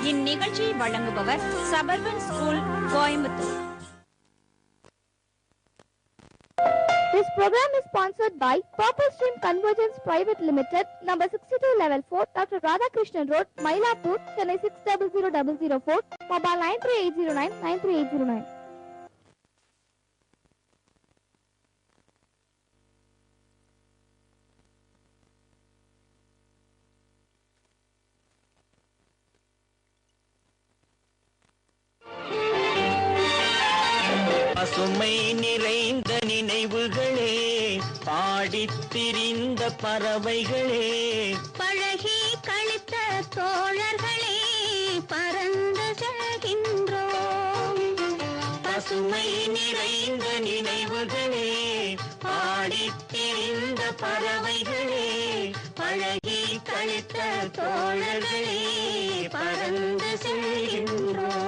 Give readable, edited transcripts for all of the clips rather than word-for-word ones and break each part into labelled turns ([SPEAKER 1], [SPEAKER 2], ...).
[SPEAKER 1] இந்நிகழ்ச்சியை வழங்குபவர் suburban school, Coimbatore.
[SPEAKER 2] This program is sponsored by Purple Stream Convergence Private Limited, number 62 level 4, Dr. Radhakrishnan Road, Mylapore, Chennai 600004, mobile 93809 93809.
[SPEAKER 3] பசுமை நிறைந்த நினைவுகளே, பாடித் திரிந்த பறவைகளே,
[SPEAKER 4] பழகி கழித்த தோழர்களே, பறந்து செல்கின்றோம்.
[SPEAKER 3] பசுமை நிறைந்த நினைவுகளே, பாடித் திரிந்த பறவைகளே, பழகி கழித்த தோழர்களே, பறந்து செல்கின்றோம்.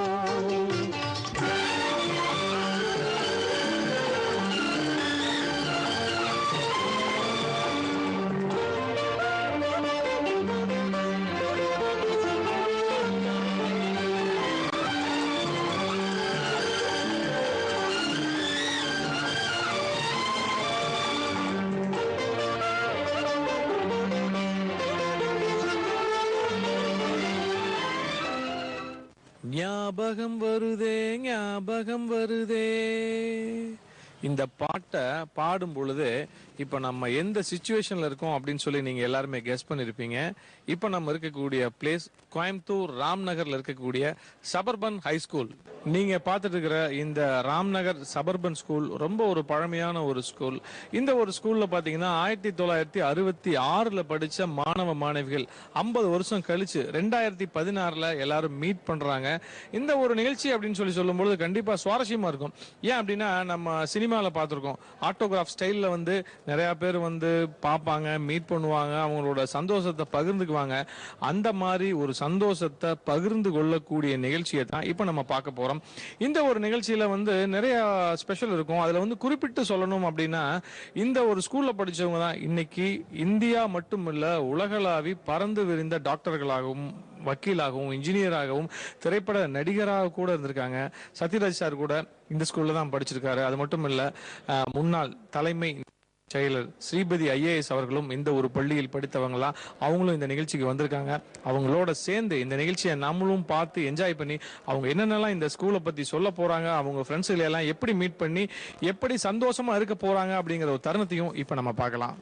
[SPEAKER 5] ஞாபகம் வருதே ஞாபகம் வருதே. இந்த பாட்டை பாடும் பொழுது இப்போ நம்ம எந்த சிச்சுவேஷன்ல இருக்கோம் அப்படின்னு சொல்லி நீங்க எல்லாருமே கெஸ் பண்ணிருப்பீங்க. இப்போ நம்ம இருக்கக்கூடிய பிளேஸ் கோயம்புத்தூர் ராம்நகர்ல இருக்கக்கூடிய சபர்பன் ஹை ஸ்கூல். நீங்க பார்த்துட்டு இருக்கிற இந்த ராம்நகர் சபர்பன் ஸ்கூல் ரொம்ப ஒரு பழமையான ஒரு ஸ்கூல். இந்த ஒரு ஸ்கூல்ல பாத்தீங்கன்னா 1966 படிச்ச மாணவ மாணவிகள் 50 வருஷம் கழிச்சு 2016 எல்லாரும் மீட் பண்றாங்க. இந்த ஒரு நிகழ்ச்சி அப்படின்னு சொல்லி சொல்லும்போது கண்டிப்பா சுவாரஸ்யமா இருக்கும். ஏன் அப்படின்னா நம்ம சினிமாவில் பார்த்துருக்கோம், ஆட்டோகிராஃப் ஸ்டைல்ல வந்து நிறைய பேர் வந்து பார்ப்பாங்க, மீட் பண்ணுவாங்க, அவங்களோட சந்தோஷத்தை பகிர்ந்துக்குவாங்க. அந்த மாதிரி ஒரு சந்தோஷத்தை பகிர்ந்து கொள்ளக்கூடிய நிகழ்ச்சியை தான் இப்போ நம்ம பார்க்க போறோம். இந்த ஒரு நிகழ்ச்சியில வந்து நிறைய ஸ்பெஷல் இருக்கும். அதுல வந்து குறிப்பிட்டு சொல்லணும் அப்படின்னா இந்த ஒரு ஸ்கூல்ல படிச்சவங்க தான் இன்னைக்கு இந்தியா மட்டுமல்ல உலகளாவி பறந்து விரிந்த டாக்டர்களாகவும், வக்கீலாகவும், இன்ஜினியராகவும், திரைப்பட நடிகராக கூட இருந்திருக்காங்க. சத்யராஜ் சார் கூட இந்த ஸ்கூல்ல தான் படிச்சிருக்காரு. அது மட்டும் இல்ல, முன்னாள் தலைமை செயலர் ஸ்ரீபதி IAS அவர்களும் இந்த ஒரு பள்ளியில் படித்தவங்களா, அவங்களும் இந்த நிகழ்ச்சிக்கு வந்திருக்காங்க. அவங்களோட சேர்ந்து இந்த நிகழ்ச்சியை நம்மளும் பார்த்து என்ஜாய் பண்ணி அவங்க என்னென்னலாம் இந்த ஸ்கூலை பத்தி சொல்ல போறாங்க, அவங்க ஃப்ரெண்ட்ஸுகளை எல்லாம் எப்படி மீட் பண்ணி எப்படி சந்தோஷமா இருக்க போறாங்க அப்படிங்கிற ஒரு தருணத்தையும் இப்ப நம்ம பார்க்கலாம்.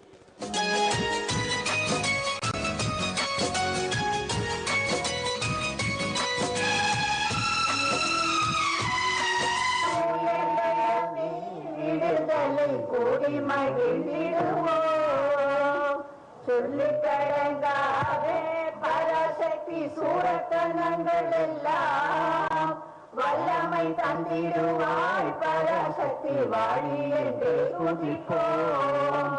[SPEAKER 6] சொல்லிக்கடங்காதே பராசக்தி சூரத்தனங்கள் எல்லாம் வல்லமை தந்திடுவாய் பராசக்தி வாழி என்று துதிப்போம்.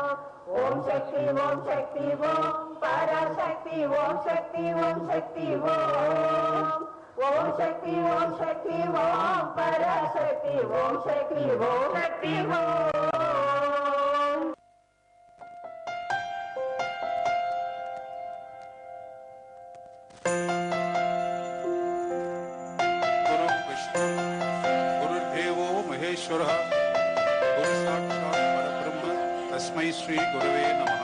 [SPEAKER 6] ஓம் சக்தி ஓம் சக்தி ஓம் பராசக்தி ஓம் சக்தி ஓம் சக்தி ஓம். ஓம் சக்தி ஓம் சக்தி ஓம் பராசக்தி ஓம் சக்தி ஓம் சக்தி ஓம்.
[SPEAKER 7] गुरु साक्षात् परब्रह्म तस्मै श्री गुरवे नमः.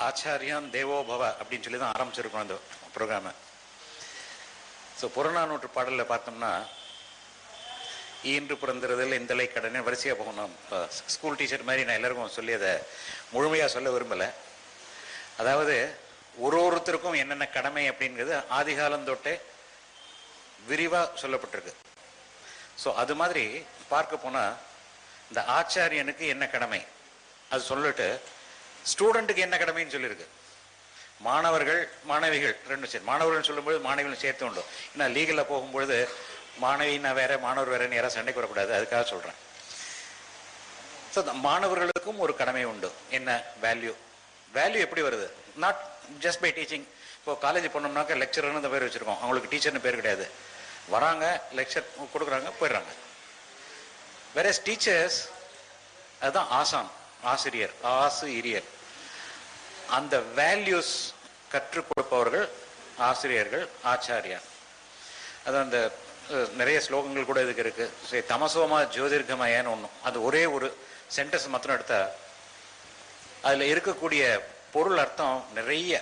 [SPEAKER 7] ஆச்சாரியான் தேவோ பவ அப்படின்னு சொல்லி தான் ஆரம்பிச்சிருக்கோம் அந்த ப்ரோக்ராமை. ஸோ புறநானூற்று பாடலில் பார்த்தோம்னா ஈன்று பிறந்திருதல் இந்தலை கடனே வரிசையாக போகணும். இப்போ ஸ்கூல் டீச்சர் மாதிரி நான் எல்லாருக்கும் சொல்லி அதை முழுமையாக சொல்ல விரும்பலை. அதாவது ஒருத்தருக்கும் என்னென்ன கடமை அப்படிங்கிறது ஆதிகாலம் தொட்டே விரிவாக சொல்லப்பட்டிருக்கு. ஸோ அது மாதிரி பார்க்க போனால் இந்த ஆச்சாரியனுக்கு என்ன கடமை அது சொல்லிட்டு ஸ்டூடெண்ட்டுக்கு என்ன கடமைன்னு சொல்லியிருக்கு. மாணவர்கள் மாணவிகள் ரெண்டும் சரி, மாணவர்கள் சொல்லும்போது மாணவிகளும் சேர்த்து உண்டு. ஏன்னா லீகலில் போகும்பொழுது மாணவின்னா வேற மாணவர் வேறன்னு யாராவது சண்டைக்கு வரக்கூடாது, அதுக்காக சொல்கிறேன். ஸோ மாணவர்களுக்கும் ஒரு கடமை உண்டு. என்ன வேல்யூ? வேல்யூ எப்படி வருது? Not just by teaching. இப்போ காலேஜ் போனோம்னாக்க லெக்சரர்னு அந்த பேர் வச்சுருக்கோம், அவங்களுக்கு டீச்சர்னு பேர் கிடையாது. வராங்க, லெக்சர் கொடுக்குறாங்க, போயிடுறாங்க. வேற டீச்சர்ஸ் அதுதான் ஆசான், ஆசிரியர், ஆசிரியர். அந்த வேல்யூஸ் கற்றுக் கொடுப்பவர்கள் ஆசிரியர்கள், ஆச்சாரியா. அது அந்த நிறைய ஸ்லோகங்கள் கூட இதுக்கு இருக்கு. தமசோமா ஜோதிர்கமயன்னு ஒன்று, அது ஒரே ஒரு சென்டென்ஸ் மாத்திரம் எடுத்தா அதில் இருக்கக்கூடிய பொருள் அர்த்தம் நிறைய.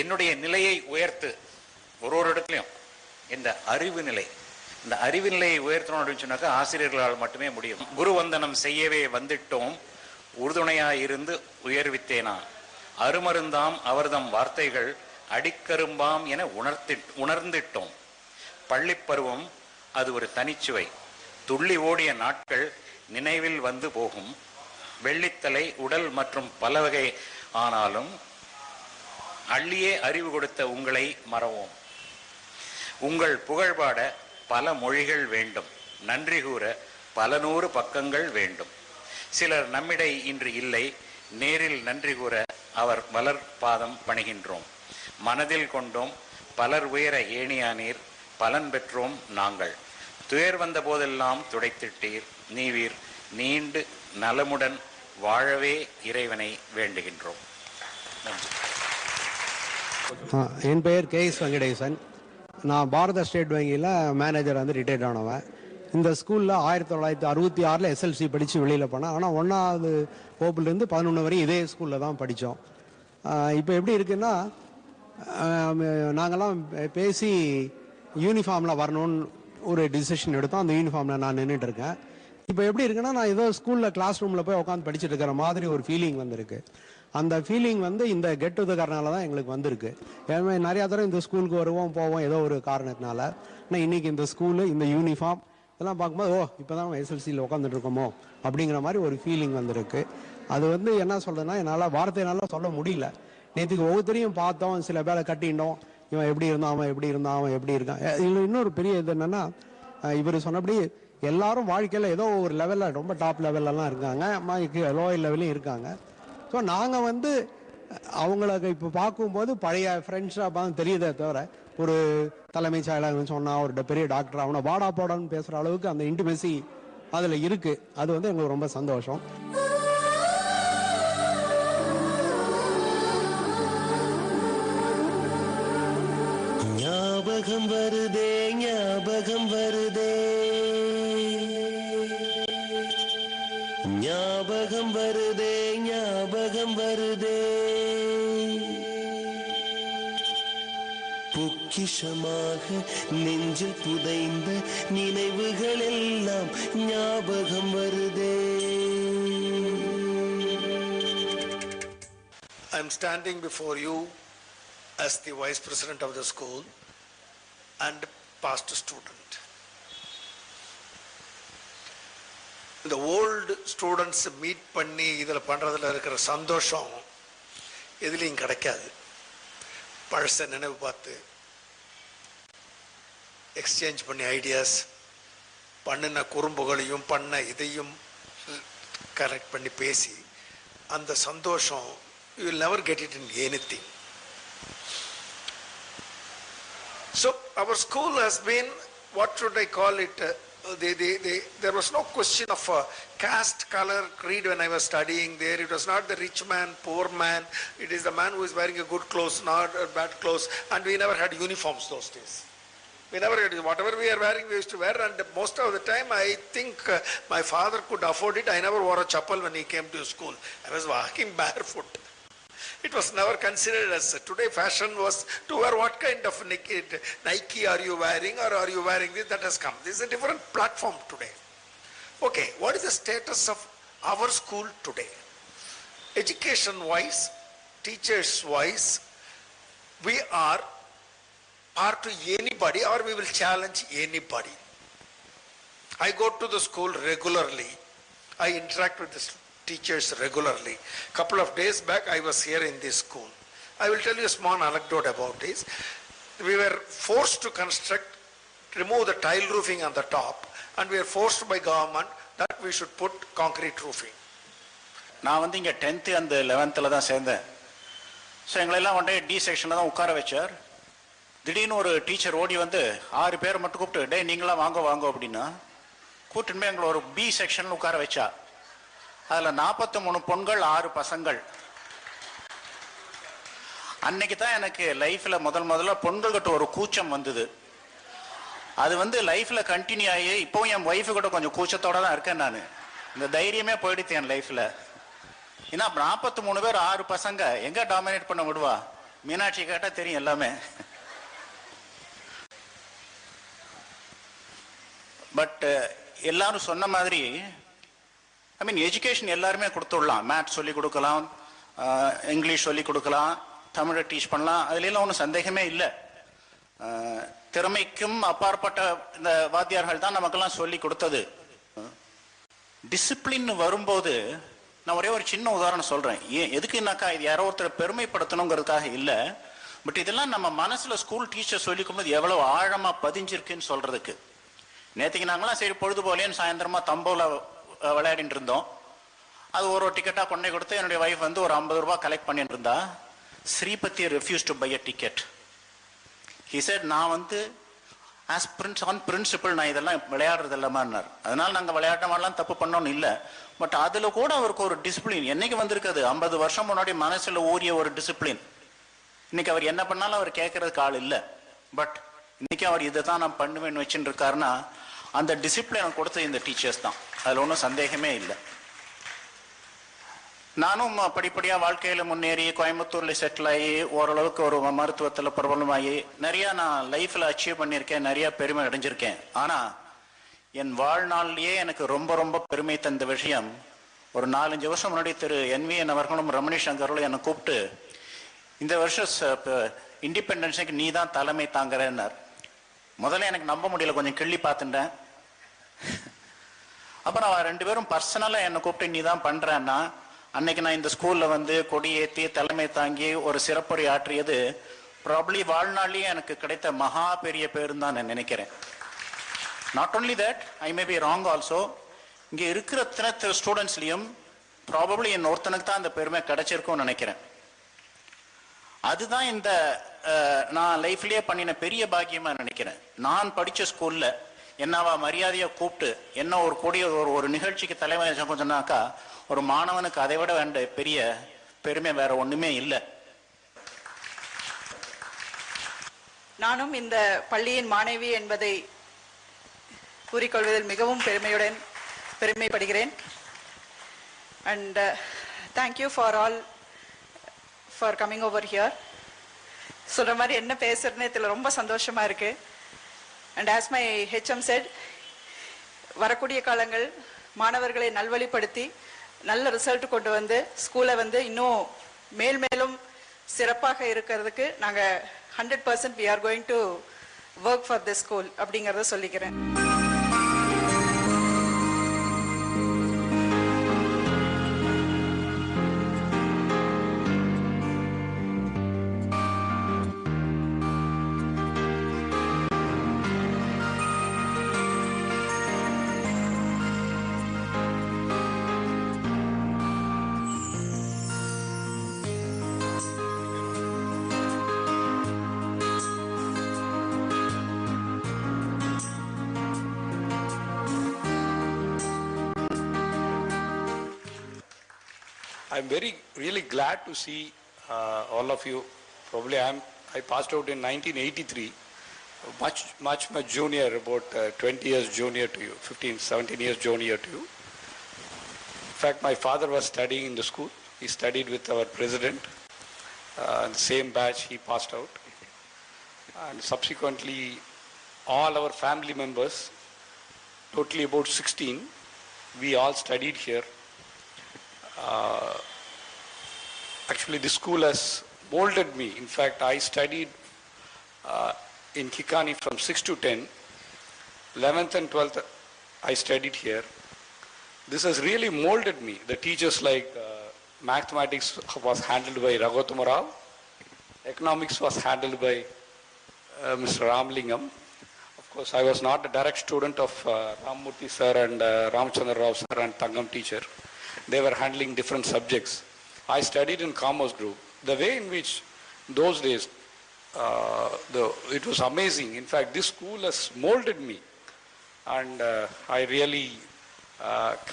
[SPEAKER 7] என்னுடைய நிலையை உயர்த்து, ஒரு இடத்துலையும் இந்த அறிவு நிலை, இந்த அறிவு நிலையை உயர்த்தணும் அப்படின்னு சொன்னாக்கா ஆசிரியர்களால் மட்டுமே முடியும். குரு வந்தனம் செய்யவே வந்துட்டோம், உறுதுணையாயிருந்து உயர்வித்தேனா, அருமருந்தாம் அவர்தம் வார்த்தைகள் அடிக்கரும்பாம் என உணர்ந்திட்டோம். பள்ளிப்பருவம் அது ஒரு தனிச்சுவை, துள்ளி ஓடிய நாட்கள் நினைவில் வந்து போகும். வெள்ளித்தலை உடல் மற்றும் பல வகை ஆனாலும் அள்ளியே அறிவு கொடுத்த உங்களை மறவோம். உங்கள் புகழ்பாட பல மொழிகள் வேண்டும், நன்றி கூற பல நூறு பக்கங்கள் வேண்டும். சிலர் நம்மிடை இன்று இல்லை, நேரில் நன்றி கூற அவர் வளர் பாதம் பணிகின்றோம். மனதில் கொண்டோம் பலர் உயர ஏணியானீர், பலன் பெற்றோம் நாங்கள். துயர் வந்த போதெல்லாம் துடைத்திட்டீர், நீவீர் நீண்டு நலமுடன் வாழவே இறைவனை வேண்டுகின்றோம். நன்றி.
[SPEAKER 8] என் பெயர் கேஎஸ் வெங்கடேசன். நான் பாரத ஸ்டேட் வங்கியில் மேனேஜர் வந்து ரிட்டையர்ட் ஆனவன். இந்த ஸ்கூலில் 1966 எஸ்எல்சி படித்து வெளியில் போனேன். ஆனால் 1வது வகுப்புலேருந்து 11 வரையும் இதே ஸ்கூலில் தான் படித்தோம். இப்போ எப்படி இருக்குன்னா, நாங்கள்லாம் பேசி யூனிஃபார்மில் வரணும்னு ஒரு டிசிஷன் எடுத்தோம். அந்த யூனிஃபார்மில் நான் நின்றுட்டு இருக்கேன். இப்போ எப்படி இருக்குன்னா, நான் ஏதோ ஸ்கூலில் கிளாஸ் ரூமில் போய் உட்காந்து படிச்சுட்டு இருக்கிற மாதிரி ஒரு ஃபீலிங் வந்திருக்கு. அந்த ஃபீலிங் வந்து இந்த கெட் டுகெதர்னால தான் எங்களுக்கு வந்திருக்கு. ஏன்னா நிறையா தடவை இந்த ஸ்கூலுக்கு வருவோம் போவோம் ஏதோ ஒரு காரணத்தினால. ஆனால் இன்றைக்கி இந்த ஸ்கூலு, இந்த யூனிஃபார்ம் இதெல்லாம் பார்க்கும்போது இப்போ தான் நம்ம எஸ்எல்சியில் உட்காந்துட்டு இருக்கோமோ அப்படிங்கிற மாதிரி ஒரு ஃபீலிங் வந்திருக்கு. அது வந்து என்ன சொல்கிறதுனா, என்னால் வார்த்தையினால சொல்ல முடியல. நேற்றுக்கு ஒவ்வொருத்தரையும் பார்த்தோம், சில பேரை கட்டிட்டோம், இவன் எப்படி இருந்தான், அவன் எப்படி இருந்தான், அவன் எப்படி இருக்கான். இதில் இன்னொரு பெரிய இது என்னென்னா, இவர் சொன்னபடி எல்லாரும் வாழ்க்கையில் ஏதோ ஒரு லெவலில் ரொம்ப டாப் லெவல்லலாம் இருக்காங்க, லோயர் லெவலையும் இருக்காங்க. ஸோ நாங்கள் வந்து அவங்களுக்கு இப்போ பார்க்கும்போது பழைய ஃப்ரெண்ட்ஸாக பார்த்து தெரியுதே தவிர, ஒரு தலைமைச் செயலகம்னு சொன்னால் ஒரு பெரிய டாக்டர் அவனை வாடா போடான்னு பேசுகிற அளவுக்கு அந்த இன்டிமெசி அதில் இருக்குது. அது வந்து எங்களுக்கு ரொம்ப சந்தோஷம்.
[SPEAKER 3] ஞாபகம் வருதே, ஞாபகம் வருதே, ஞாபகம் வருதே, ஞாபகம் வருதே. பொக்கிஷமாக நெஞ்சில் புதைந்த நினைவுகள் எல்லாம் ஞாபகம் வருதே.
[SPEAKER 9] I am standing before you as the vice president of the school and past student. The old students meet பண்ணி இதில் பண்ணுறதுல இருக்கிற சந்தோஷம் எதுலேயும் கிடைக்காது. பழச நினைவு பார்த்து எக்ஸ்சேஞ்ச் பண்ணி ஐடியாஸ், பண்ணின குறும்புகளையும் பண்ண இதையும் கரெக்ட் பண்ணி பேசி அந்த சந்தோஷம் you will never get it in anything. So our school has been, what should I call it, there was no question of caste, color, creed when I was studying there. It was not the rich man, poor man. It is the man who is wearing a good clothes, not bad clothes. And we never had uniforms those days. We never had, whatever we are wearing, we used to wear. And most of the time, I think my father could afford it. I never wore a chappal when he came to school. I was walking barefoot. It was never considered as today fashion was to wear what kind of Nike are you wearing, or are you wearing this? That has come. This is a different platform today. Okay, what is the status of our school today? Education wise, teachers wise, we are to anybody, or we will challenge anybody. I go to the school regularly. I interact with the teachers regularly. Couple of days back, I was here in this school. I will tell you a small anecdote about this. We were forced to remove the tile roofing on the top, and we were forced by government that we should put concrete roofing.
[SPEAKER 7] நான் வந்து இங்கே 10th and 11th தான் சேர்ந்தேன். So எங்களெல்லாம் ஒன்றே D செக்ஷனில் தான் உட்கார வச்சார். திடீர்னு ஒரு டீச்சர் ஓடி வந்து 6 பேரை மட்டும் கூப்பிட்டு, டே நீங்களாம் வாங்க அப்படின்னா கூட்டின்னு எங்களை ஒரு பி செக்ஷனில் உட்கார வச்சா. அதில் 43 பொண்கள் 6 பசங்கள். அன்னைக்கு தான் எனக்கு லைஃப்பில் முதல்ல பொண்கள்கிட்ட ஒரு கூச்சம் வந்தது. அது வந்து லைஃப்பில் கண்டினியூ ஆகி இப்போவும் என் ஒய்ஃபு கூட கொஞ்சம் கூச்சத்தோடு தான் இருக்கேன். நான் இந்த தைரியமே போயிடுத்து என் லைஃப்பில். ஏன்னா 43 பேர் 6 பசங்க எங்கே டாமினேட் பண்ண விடுவா? மீனாட்சி கேட்டால் தெரியும் எல்லாமே. பட் எல்லாரும் சொன்ன மாதிரி எஜுகேஷன் எல்லாருமே கொடுத்துடலாம். மேத்ஸ் சொல்லி கொடுக்கலாம், இங்கிலீஷ் சொல்லி கொடுக்கலாம், தமிழை டீச் பண்ணலாம். அதுலாம் ஒன்றும் சந்தேகமே இல்லை. திறமைக்கும் அப்பாற்பட்ட இந்த வாத்தியார்கள் தான் நமக்கெல்லாம் சொல்லி கொடுத்தது. டிசிப்ளின் வரும்போது நான் ஒரே ஒரு சின்ன உதாரணம் சொல்றேன். எதுக்குன்னாக்கா இது யாரோ ஒருத்தர் பெருமைப்படுத்தணுங்கிறதுக்காக இல்லை. பட் இதெல்லாம் நம்ம மனசுல ஸ்கூல் டீச்சர் சொல்லி கொடுக்கும்போது எவ்வளவு ஆழமா பதிஞ்சிருக்குன்னு சொல்றதுக்கு. நேற்றுக்கு நாங்களாம் சரி பொழுது போலேன்னு சாயந்தரமா தம்போல விளையாடிட்டு இருந்தோம். அது ஒரு டிக்கெட்டா கொண்டே கொடுத்து என்னுடைய வைஃப் வந்து ஒரு 50 ரூபாய் கலெக்ட் பண்ணிட்டு இருந்தா. Sripathi refuse to buy a ticket. He said, நான் வந்து ஆஸ் ஆன் பிரின்சிபல் நான் இதெல்லாம் விளையாடுறது இல்லமான்னார். அதனால நாங்கள் விளையாட்ட மாதிரிலாம் தப்பு பண்ணோன்னு இல்லை. பட் அதில் கூட அவருக்கு ஒரு டிசிப்ளின் என்னைக்கு வந்திருக்குது? 50 வருஷம் முன்னாடி மனசில் ஊறிய ஒரு டிசிப்ளின். இன்னைக்கு அவர் என்ன பண்ணாலும் அவர் கேட்கறதுக்கு ஆள் இல்லை. பட் இன்னைக்கு அவர் இதை தான் நான் பண்ணுவேன்னு வச்சுட்டு இருக்காருன்னா அந்த டிசிப்ளினை கொடுத்தது இந்த டீச்சர்ஸ் தான். அதில் ஒன்றும் சந்தேகமே இல்லை. நானும் படிப்படியாக வாழ்க்கையில் முன்னேறி கோயம்புத்தூரில் செட்டில் ஆகி ஓரளவுக்கு ஒரு மருத்துவத்தில் பிரபலமாகி நிறையா நான் லைஃப்பில் அச்சீவ் பண்ணியிருக்கேன், நிறையா பெருமை அடைஞ்சிருக்கேன். ஆனால் என் வாழ்நாள்லேயே எனக்கு ரொம்ப ரொம்ப பெருமை தந்த விஷயம், ஒரு 4-5 வருஷம் முன்னாடி திரு NVN அவர்களும் ரமணி சங்கர்களும் என்னை கூப்பிட்டு, இந்த வருஷம் இண்டிபெண்டன்ஸுக்கு நீ தான் தலைமை தாங்குறேன்னார். முதல்ல எனக்கு நம்ப முடியல, கொஞ்சம் கிள்ளி பார்த்துட்டேன். அப்புறம் 2 பேரும் பர்சனலாக என்னை கூப்பிட்டு நீ தான் பண்ணுறேன்னா, அன்னைக்கு நான் இந்த ஸ்கூலில் வந்து கொடியேற்றி தலைமை தாங்கி ஒரு சிறப்புரை ஆற்றியது ப்ராப்ளி வாழ்நாள்லேயே எனக்கு கிடைத்த மகா பெரிய பேருன்னு தான் நான் நினைக்கிறேன். Not only that, I may be wrong also. இங்கே இருக்கிற அத்தனை ஸ்டூடெண்ட்ஸ்லையும் ப்ராபப்ளி என் ஒருத்தனுக்கு தான் அந்த பெருமை கிடைச்சிருக்கும்னு நினைக்கிறேன். அதுதான் இந்த நான் லைஃப்லேயே பண்ணின பெரிய பாக்கியமாக நினைக்கிறேன். நான் படித்த ஸ்கூலில் என்னவா மரியாதையை கூப்பிட்டு என்ன ஒரு கூடிய ஒரு நிகழ்ச்சிக்கு தலைமை சொன்னாக்கா ஒரு மாணவனுக்கு அதை விட வேண்ட பெரிய பெருமை வேற ஒண்ணுமே இல்லை.
[SPEAKER 10] நானும் இந்த பள்ளியின் மாணவி என்பதை கூறிக்கொள்வதில் மிகவும் பெருமைப்படுகிறேன். And thank you for all for coming over here. சொல்ற மாதிரி என்ன பேசுறதுன்னு இதில் ரொம்ப சந்தோஷமா இருக்கு. And as my HM said, வரக்கூடிய காலங்கள் மாணவர்களை நல்வழிப்படுத்தி நல்ல ரிசல்ட் கொண்டு வந்து ஸ்கூலை வந்து இன்னும் மேலும் சிறப்பாக இருக்கிறதுக்கு நாங்கள் 100% we are going to work for this school அப்படிங்கிறத சொல்லிக்கிறேன்.
[SPEAKER 11] I'm really glad to see all of you. Probably I passed out in 1983, much junior, about 20 years junior to you, 17 years junior to you. In fact, my father was studying in the school. He studied with our president. In the same batch, he passed out. And subsequently, all our family members, totally about 16, we all studied here. Actually, the school has molded me. In fact, I studied in Kikani from 6 to 10. 11th and 12th, I studied here. This has really molded me. The teachers like mathematics was handled by Raghuttama Rao. Economics was handled by Mr. Ramlingam. Of course, I was not a direct student of Ramamurthy sir and Ramchandra Rao sir and Tangam teacher. They were handling different subjects. I studied in Commerce Group. The way in which those days, it was amazing. In fact, this school has molded me. And I really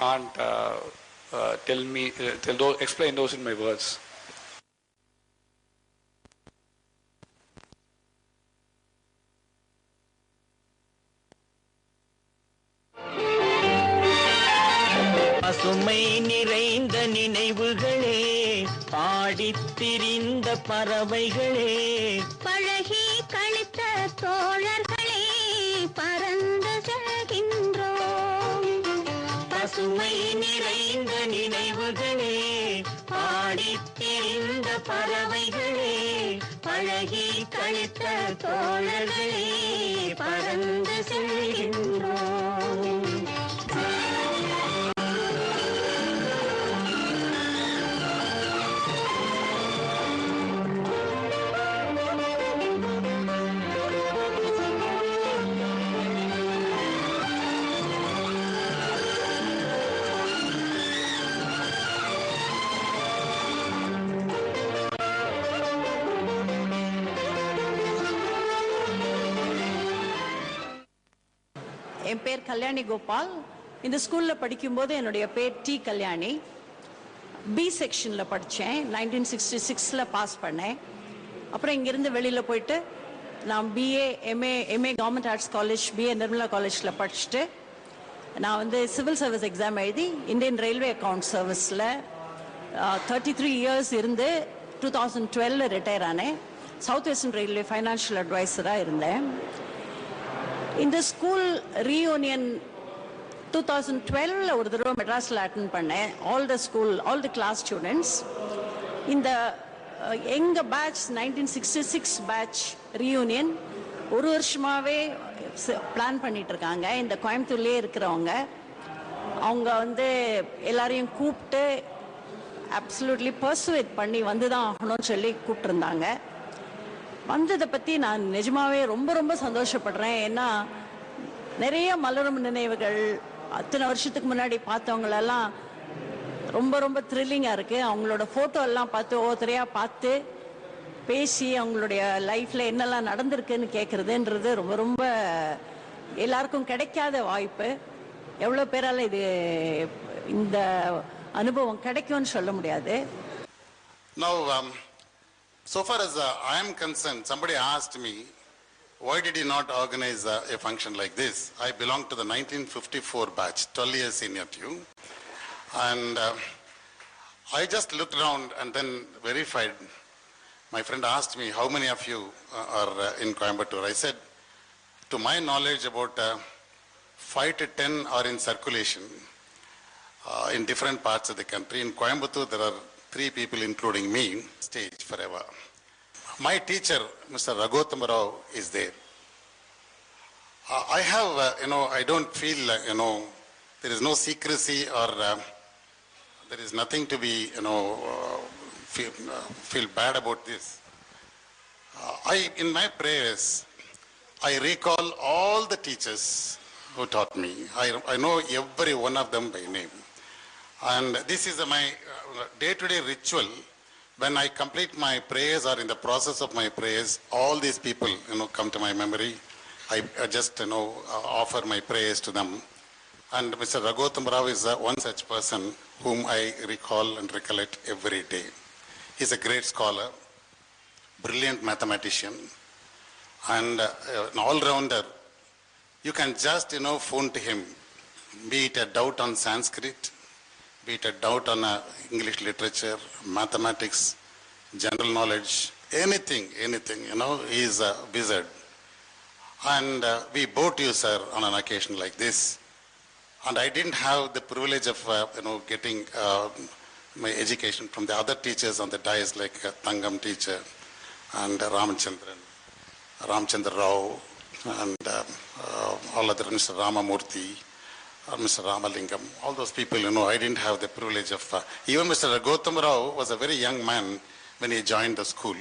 [SPEAKER 11] can't explain those in my words.
[SPEAKER 12] பசுமை நிறைந்த நினைவுகளே, பாடித் திரிந்த பறவைகளே,
[SPEAKER 4] பழகி கழித்த தோழர்களே, பறந்து செல்கின்றோம்.
[SPEAKER 12] பசுமை நிறைந்த நினைவுகளே, பாடித் திரிந்த பறவைகளே, பழகி கழித்த தோழர்களே, பறந்து செல்கின்றோம்.
[SPEAKER 13] என் பேர் கல்யாணி கோபால். இந்த ஸ்கூலில் படிக்கும்போது என்னுடைய பேர் டி கல்யாணி. பி செக்ஷனில் படித்தேன். 1966 பாஸ் பண்ணேன். அப்புறம் இங்கேருந்து வெளியில் போயிட்டு நான் BA MA government arts college, BA Nirmala காலேஜில் படிச்சுட்டு நான் வந்து சிவில் சர்வீஸ் எக்ஸாம் எழுதி இந்தியன் ரயில்வே அக்கவுண்ட் சர்வீஸில் 33 இயர்ஸ் இருந்து 2012 ரிட்டையர் ஆனேன். சவுத் வெஸ்டர்ன் ரயில்வே ஃபைனான்ஷியல் அட்வைசராக இருந்தேன். இந்த ஸ்கூல் ரீயூனியன் 2012 ஒரு தடவை மெட்ராஸில் அட்டன் பண்ணேன். All the class students. இந்த எங்கள் பேட்ச் 1966 பேட்ச் ரீயூனியன் ஒரு வருஷமாகவே பிளான் பண்ணிட்டு இருக்காங்க. இந்த கோயம்புத்தூர்லேயே இருக்கிறவங்க அவங்க வந்து எல்லாரையும் கூப்பிட்டு அப்சல்யூட்லி பர்சுவேட் பண்ணி வந்து தான் ஆகணும்னு சொல்லி கூப்பிட்டுருந்தாங்க. வந்ததை பற்றி நான் நிஜமாவே ரொம்ப ரொம்ப சந்தோஷப்படுறேன். ஏன்னா நிறைய மலரும் நினைவுகள் அத்தனை வருஷத்துக்கு முன்னாடி பார்த்தவங்களெல்லாம் ரொம்ப ரொம்ப த்ரில்லிங்காக இருக்குது. அவங்களோட ஃபோட்டோ எல்லாம் பார்த்து ஒவ்வொருத்தரையாக பார்த்து பேசி அவங்களுடைய லைஃப்பில் என்னெல்லாம் நடந்திருக்குன்னு கேட்குறதுன்றது ரொம்ப ரொம்ப எல்லாருக்கும் கிடைக்காத வாய்ப்பு. எவ்வளோ பேரால் இது இந்த அனுபவம் கிடைக்கும்னு சொல்ல முடியாது.
[SPEAKER 14] Now, so far as I am concerned, somebody asked me, why did you not organize a function like this? I belong to the 1954 batch, 12 years senior to you. And I just looked around and then verified. My friend asked me, how many of you are in Coimbatore? I said, to my knowledge, about 5 to 10 are in circulation in different parts of the country. In Coimbatore, there are 3 people, including me, stage forever. My teacher, Mr. Raghuttama Rao, is there. I have, I don't feel, there is no secrecy or there is nothing to be, feel bad about this. In my prayers, I recall all the teachers who taught me. I know every one of them by name. And this is my day-to-day ritual. When I complete my prayers or in the process of my prayers, all these people, come to my memory. I just, offer my prayers to them. And Mr. Raghuttama Rao is one such person whom I recall and recollect every day. He's a great scholar, brilliant mathematician, and an all-rounder. You can just, phone to him, be it a doubt on Sanskrit, be it a doubt on English literature, mathematics, general knowledge, anything, he is a wizard. And we bow to you, sir, on an occasion like this. And I didn't have the privilege of, getting my education from the other teachers on the dais, like Tangam teacher and Ramchandra Rao, and all other, Mr. Ramamurthy, or Mr. Ramalingam, all those people, I didn't have the privilege of, even Mr. Gautam Rao was a very young man when he joined the school.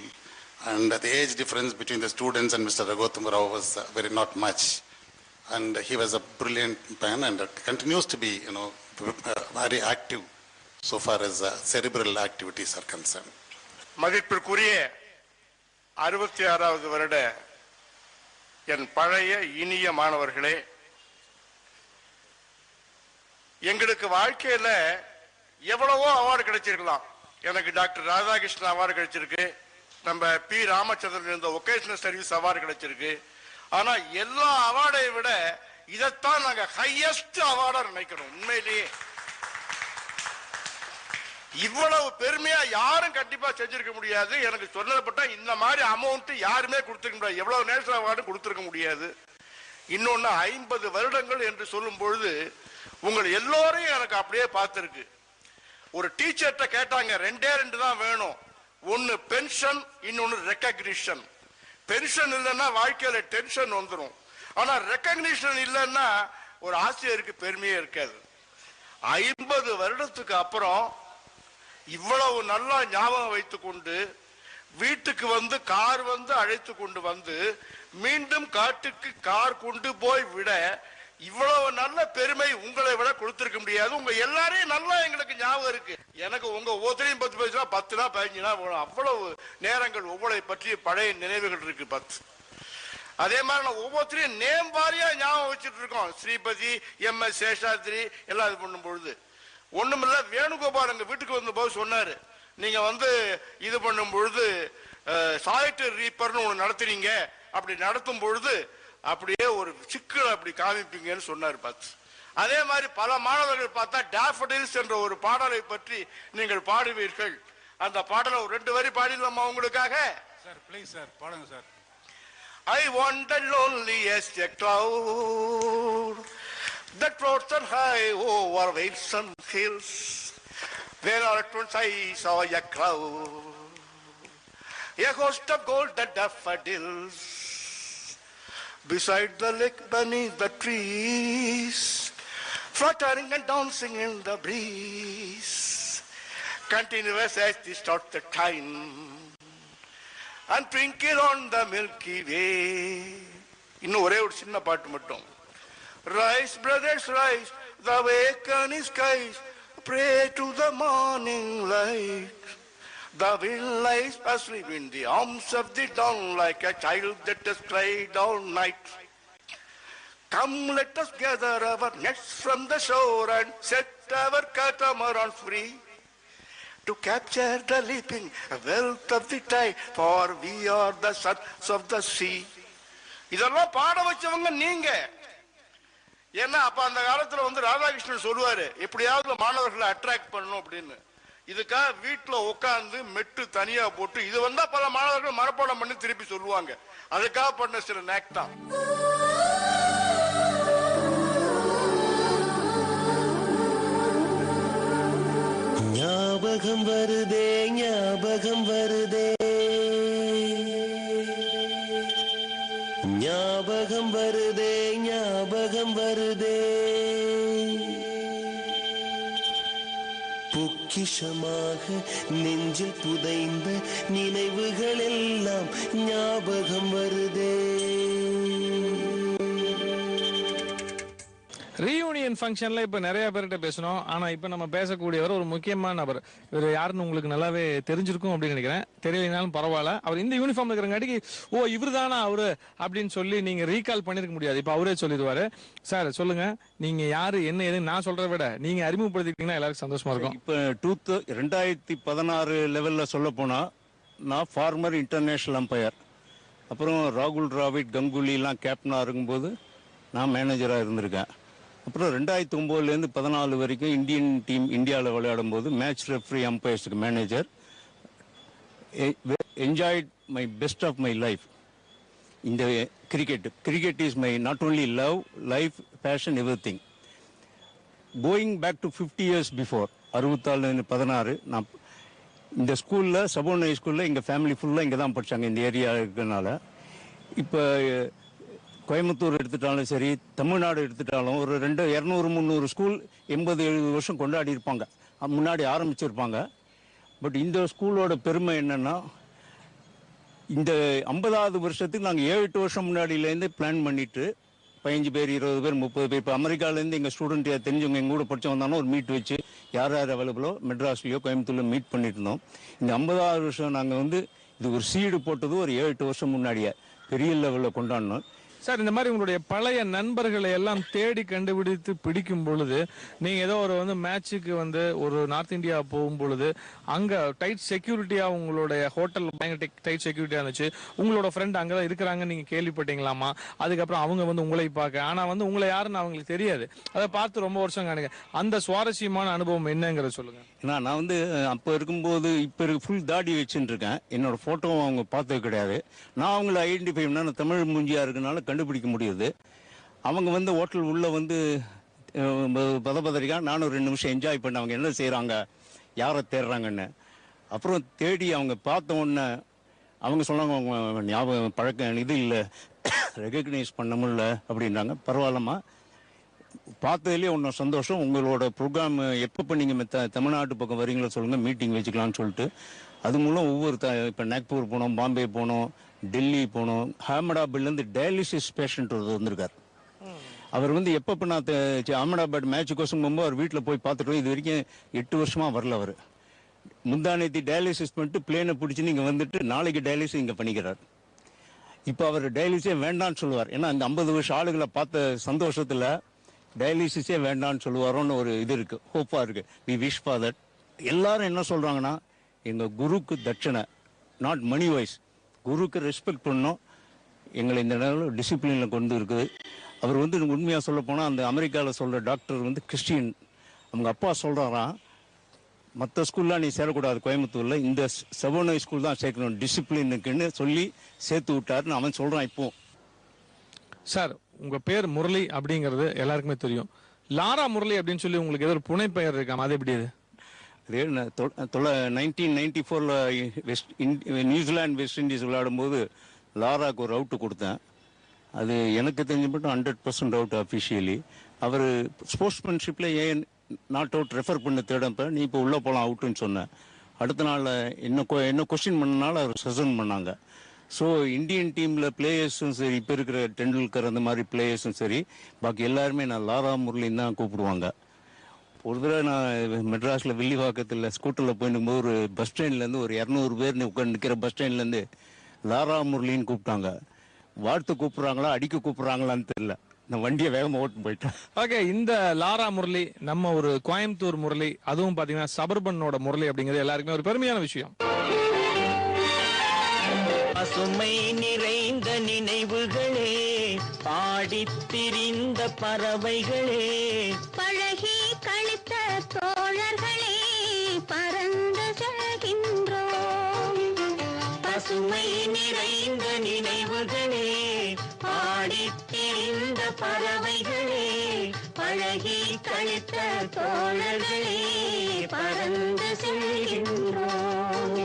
[SPEAKER 14] And the age difference between the students and Mr. Gautam Rao was not much. And he was a brilliant man and continues to be, very active so far as cerebral activities are concerned.
[SPEAKER 15] மதிப்பிற்குரிய 66வது வருட என் பழைய இனிய மாணவர்களே, எங்களுக்கு வாழ்க்கையில எவ்வளவோ award கிடைச்சிருக்கலாம். எனக்கு doctor Radhakrishnan award கிடைச்சிருக்கு, நம்ம பி ராமச்சந்திரன் இந்த ஒகேஷனல் சர்வீஸ் அவார்டு கிடைச்சிருக்கு. ஆனா எல்லா அவார்டை விட இதைத்தான் நாங்க ஹையஸ்ட் அவார்டா நினைக்கிறோம். உண்மையிலேயே இவ்வளவு பெருமையா யாரும் கண்டிப்பா செஞ்சிருக்க முடியாது. எனக்கு சொல்லப்பட்ட இந்த மாதிரி அமௌண்ட் யாருமே கொடுத்திருக்க முடியாது, எவ்வளவு நேஷனல் அவார்டு கொடுத்திருக்க முடியாது. இன்னொன்னு 50 வருடங்கள் என்று சொல்லும் பொழுது உங்கள் எல்லோரையும் எனக்கு அப்படியே பார்த்திருக்கு. ஒரு டீச்சர்கிட்ட கேட்டாங்க, 2 தான் வேணும், ஒன்னு பென்ஷன், இன்னொன்னு ரெக்கக்னிஷன். பென்ஷன் இல்லைன்னா வாழ்க்கையில டென்ஷன் வந்துடும், ஆனா ரெக்கக்னிஷன் இல்லைன்னா ஒரு ஆசிரியருக்கு பெருமையே இருக்காது. 50 வருடத்துக்கு அப்புறம் இவ்வளவு நல்லா ஞாபகம் வைத்துக் கொண்டு வீட்டுக்கு வந்து கார் வந்து அழைத்து கொண்டு வந்து மீண்டும் காட்டுக்கு கார் கொண்டு போய் விட இவ்வளவு நல்ல பெருமை உங்களை விட கொடுத்திருக்க முடியாது. உங்க எல்லாரையும் நல்லா எங்களுக்கு ஞாபகம் இருக்கு. எனக்கு உங்க ஒவ்வொருத்தரையும் 10 பேசுனா 10 15 அவ்வளவு நேரங்கள் ஒவ்வொரு பற்றிய பழைய நினைவுகள் இருக்கு 10. அதே மாதிரி நான் ஒவ்வொருத்தரையும் நேம் வாரியா ஞாபகம் வச்சுட்டு இருக்கோம். ஸ்ரீபதி, MS சேஷாத்ரி எல்லாம் இது பண்ணும் பொழுது ஒண்ணுமில்ல, வேணுகோபால் எங்க வீட்டுக்கு வந்த போது சொன்னாரு, நீங்க வந்து இது பண்ணும் பொழுது சாலிட்டரி ரீப்பர்னு ஒண்ணு நடத்துறீங்க, அப்படி நடத்தும் பொழுது அப்படியே ஒரு சிக்கல் அப்படி காமிப்பீங்கன்னு சொன்னாரு பார்த்து. அதே மாதிரி பல மாணவர்கள் பார்த்தா டாஃபடில்ஸ் என்ற ஒரு பாடலை பற்றி நீங்கள் பாடுவீர்கள். அந்த பாடலை ஒரு 2 வரி பாடிடலாமா உங்களுக்காக?
[SPEAKER 16] சார் ப்ளீஸ் சார் பாடுங்க sir.
[SPEAKER 15] I wander lonely as a cloud that floats on high over vales and hills. Where at once I saw a crowd, a host of golden daffodils, beside the lake beneath the trees, fluttering and dancing in the breeze, continuous as they start the time, and twinkle on the Milky Way. இன்னும் ஒரே ஒரு சின்ன பாட்டு மட்டும். Rise, brothers, rise, the awakening skies, pray to the morning light. The wind lies asleep in the arms of the dawn, like a child that has cried all night. Come, let us gather our nets from the shore and set our catamarans free, to capture the leaping wealth of the tide, for we are the sons of the sea. இதெல்லாம் பாட வச்சவங்க நீங்க. ஏன்னா அப்ப அந்த காலத்துல வந்து ராதாகிருஷ்ணன் சொல்லுவாரு, எப்படியாவது மாணவர்களை அட்ராக்ட் பண்ணணும் அப்படின்னு. இதுக்காக வீட்டுல உட்கார்ந்து மெட்டு தனியா போட்டு இது வந்தா பல மாணவர்கள் மனப்பாடம் பண்ணி திருப்பி சொல்லுவாங்க. அதுக்காக பண்ண சில நேக் தான்.
[SPEAKER 3] ஞாபகம் வருதே, ஞாபகம் வருதே, ஞாபகம் வருதே, ஞாபகம் வருதே, பொக்கிஷமாக நெஞ்சில் புதைந்த நினைவுகள் எல்லாம் ஞாபகம் வருதே.
[SPEAKER 5] ரீயூனியன் ஃபங்க்ஷன்ல இப்ப நிறைய பேர்கிட்ட பேசணும். ஆனா இப்ப நம்ம பேசக்கூடியவர் ஒரு முக்கியமான நபர். இவர் யாருன்னு உங்களுக்கு நல்லாவே தெரிஞ்சிருக்கும் அப்படின்னு நினைக்கிறேன். தெரியலனாலும் பரவாயில்ல. அவர் இந்த யூனிஃபார்ம் இருக்கிறங்காட்டிக்கு ஓ இவர் தானா அவரு அப்படின்னு சொல்லி நீங்க ரீகால் பண்ணிருக்க முடியாது. இப்ப அவரே சொல்லிடுவாரு. சார் சொல்லுங்க, நீங்க யாரு என்ன எது நான் சொல்றதை விட நீங்க அறிமுகப்படுத்திட்டீங்கன்னா எல்லாருக்கும் சந்தோஷமா இருக்கும்.
[SPEAKER 16] இப்ப 2016 லெவல்ல சொல்ல போனா நான் ஃபார்மர் இன்டர்நேஷனல் அம்பையர். அப்புறம் ராகுல் டிராவிட், கங்குலி எல்லாம் கேப்டனா இருக்கும்போது நான் மேனேஜரா இருந்திருக்கேன். அப்புறம் 2009லேருந்து 14 வரைக்கும் இந்தியன் டீம் இந்தியாவில் விளையாடும் போது மேட்ச் ரெஃப்ரி அம்பையர்ஸுக்கு manager. Enjoyed my best of my life இந்த cricket. Cricket is my not only love, life, passion, everything. Going back to 50 years before, 64-16 நான் இந்த ஸ்கூலில் சபோன் ஹை ஸ்கூலில் எங்கள் ஃபேமிலி ஃபுல்லாக இங்கே தான் படித்தாங்க, இந்த ஏரியா இருக்கிறதுனால. இப்போ கோயம்புத்தூர் எடுத்துட்டாலும் சரி, தமிழ்நாடு எடுத்துட்டாலும் ஒரு 200-300 ஸ்கூல் 80-70 வருஷம் கொண்டாடி இருப்பாங்க, முன்னாடி ஆரம்பிச்சிருப்பாங்க. பட் இந்த ஸ்கூலோட பெருமை என்னன்னா, இந்த 50வது வருஷத்துக்கு நாங்கள் 7-8 வருஷம் முன்னாடியிலேருந்து பிளான் பண்ணிட்டு 15 பேர் 20 பேர் 30 பேர் இப்போ அமெரிக்காவிலேருந்து எங்கள் ஸ்டூடெண்ட் தெரிஞ்சவங்க எங்க கூட படிச்சு வந்தாலும் ஒரு மீட் வச்சு யார் யார் அவைலபிளோ மெட்ராஸ்லையோ கோயம்புத்தூர்ல மீட் பண்ணிட்டு இருந்தோம். இந்த 50வது வருஷம் நாங்கள் வந்து இது ஒரு சீடு போட்டது ஒரு 7-8 வருஷம் முன்னாடியே பெரிய லெவலில் கொண்டாடணும்.
[SPEAKER 5] சார், இந்த மாதிரி உங்களுடைய பழைய நண்பர்களை எல்லாம் தேடி கண்டுபிடித்து பிடிக்கும் பொழுது, நீங்க ஏதோ ஒரு மேட்சுக்கு ஒரு நார்த் இந்தியா போகும் பொழுது அங்க டைட் செக்யூரிட்டியா உங்களுடைய ஹோட்டல் பயங்கர டைட் செக்யூரிட்டியா இருந்துச்சு. உங்களோட ஃப்ரெண்ட் அங்கதான் இருக்கிறாங்க நீங்க கேள்விப்பட்டீங்களாமா? அதுக்கப்புறம் அவங்க உங்களை பார்க்க, ஆனா உங்களை யாருன்னு அவங்களுக்கு தெரியாது. அதை பார்த்து ரொம்ப வருஷம் காணுங்க. அந்த சுவாரஸ்யமான அனுபவம் என்னங்கிறத சொல்லுங்க.
[SPEAKER 16] நான் அப்போ இருக்கும்போது இப்போ ஃபுல் தாடி வச்சுட்டு இருக்கேன். என்னோட போட்டோவும் அவங்க பார்த்தது கிடையாது. நான் அவங்கள ஐடென்டிஃபை பண்ண தமிழ் மூஞ்சியா இருக்கனால கண்டுபிடிக்க முடியுது. அவங்க ஹோட்டல் உள்ள பதறிக்கா. நானும் 2 நிமிஷம் என்ஜாய் பண்ண அவங்க என்ன செய்யறாங்க, யாரை தேடுறாங்கன்னு. அப்புறம் தேடி அவங்க பார்த்த உடனே அவங்க சொன்னாங்க, அவங்க ஞாபகம் பழக்கம் இது இல்லை, ரெகக்னைஸ் பண்ண முடியல அப்படின்றாங்க. பரவாயில்லம்மா, பார்த்ததுலேயே ஒன்றும் சந்தோஷம். உங்களோட ப்ரோக்ராம் எப்போ நீங்கள் தமிழ்நாட்டு பக்கம் வரீங்களோ சொல்லுங்கள், மீட்டிங் வச்சுக்கலாம்னு சொல்லிட்டு அது மூலம் ஒவ்வொரு இப்போ நாக்பூர் போனோம், பாம்பே போனோம், டெல்லி போனோம். அஹமதாபாத்லேருந்து டயாலிசிஸ் பேஷண்ட் வந்திருக்கார். அவர் எப்போ நான் அஹமதாபாத் மேட்சுக்கோசம் போகும்போது அவர் வீட்டில் போய் பார்த்துட்டோம். இது வரைக்கும் 8 வருஷமாக வரல. அவர் முந்தானேத்தி டயாலிசிஸ் பண்ணிட்டு பிளேனை பிடிச்சி நீங்கள் வந்துட்டு நாளைக்கு டயாலிசிஸ் இங்கே பண்ணிக்கிறார். இப்போ அவர் டயாலிசிஸே வேண்டான்னு சொல்லுவார். ஏன்னா இந்த 50 வருஷம் ஆளுகளை பார்த்த சந்தோஷத்தில் டயாலிசிஸே வேண்டான்னு சொல்லுவாரோன்னு ஒரு இது இருக்கு, ஹோப்பா இருக்கு. We wish for that. எல்லாரும் என்ன சொல்றாங்கன்னா, எங்க குருக்கு தட்சணை, நாட் மணி வைஸ், குருக்கு ரெஸ்பெக்ட் பண்ணோம். எங்களை இந்த நேரம் டிசிப்ளின்ல கொண்டு இருக்குது. அவர் உண்மையா சொல்ல போனா அந்த அமெரிக்காவில் சொல்ற டாக்டர் கிறிஸ்டியன். அவங்க அப்பா சொல்றாராம், மற்ற ஸ்கூல்லாம் நீ சேரக்கூடாது கோயம்புத்தூர்ல, இந்த செவனை ஸ்கூல் தான் சேர்க்கணும் டிசிப்ளினுக்குன்னு சொல்லி சேர்த்து விட்டாருன்னு அவன் சொல்றான். இப்போ
[SPEAKER 5] சார், உங்க பேர் முரளி அப்படிங்கிறது எல்லாருக்குமே தெரியும். லாரா முரளி அப்படின்னு சொல்லி உங்களுக்கு ஏதோ ஒரு புனை பெயர் இருக்காம, அது எப்படி?
[SPEAKER 16] அது 1994 நியூசிலாந்து வெஸ்ட் இண்டீஸ் விளையாடும் போது லாராக்கு ஒரு அவுட்டு கொடுத்தேன். அது எனக்கு தெரிஞ்சப்பட்டு 100% அவுட் அஃபிஷியலி. அவர் ஸ்போர்ட்ஸ்மேன்ஷிப்ல ஏன் நாட் அவுட் ரெஃபர் பண்ண தேடப்ப நீ இப்போ உள்ளே போகலாம் அவுட்டுன்னு சொன்னேன். அடுத்த நாள் என்ன கொஸ்டின் பண்ணனால அவர் சஸ்பெண்ட் பண்ணாங்க. ஸோ இந்தியன் டீமில் பிளேயர்ஸும் சரி, இப்போ இருக்கிற டெண்டுல்கர் அந்த மாதிரி பிளேயர்ஸும் சரி, பாக்கி எல்லாருமே நான் லாரா முரளின்னு தான் கூப்பிடுவாங்க. ஒரு தடவை நான் மெட்ராஸில் வில்லிவாக்கத்தில் ஸ்கூட்டரில் போயிடும்போது ஒரு பஸ் ஸ்டாண்ட்லேருந்து ஒரு 200 பேர் உட்காந்து நிற்கிற பஸ் ஸ்டாண்ட்லேருந்து லாரா முரளின்னு கூப்பிட்டாங்க. வாழ்த்து கூப்பிட்றாங்களா அடிக்க கூப்பிட்றாங்களான்னு தெரியல. நான் வண்டியை வேகமாக ஓட்டு போயிட்டேன்.
[SPEAKER 5] ஓகே, இந்த லாரா முரளி நம்ம ஒரு கோயம்புத்தூர் முரளி, அதுவும் பார்த்தீங்கன்னா சபர்பனோட முரளி அப்படிங்கிறது எல்லாருக்குமே ஒரு பெருமையான விஷயம்.
[SPEAKER 12] பசுமை நிறைந்த நினைவுகளே, பாடித் திரிந்த பறவைகளே,
[SPEAKER 4] பழகி கழித்த தோழர்களே, பறந்து செல்கின்றோம்.
[SPEAKER 12] பசுமை நிறைந்த நினைவுகளே, பாடித் திரிந்த பறவைகளே, பழகி கழித்த தோழர்களே, பறந்து செல்கின்றோம்.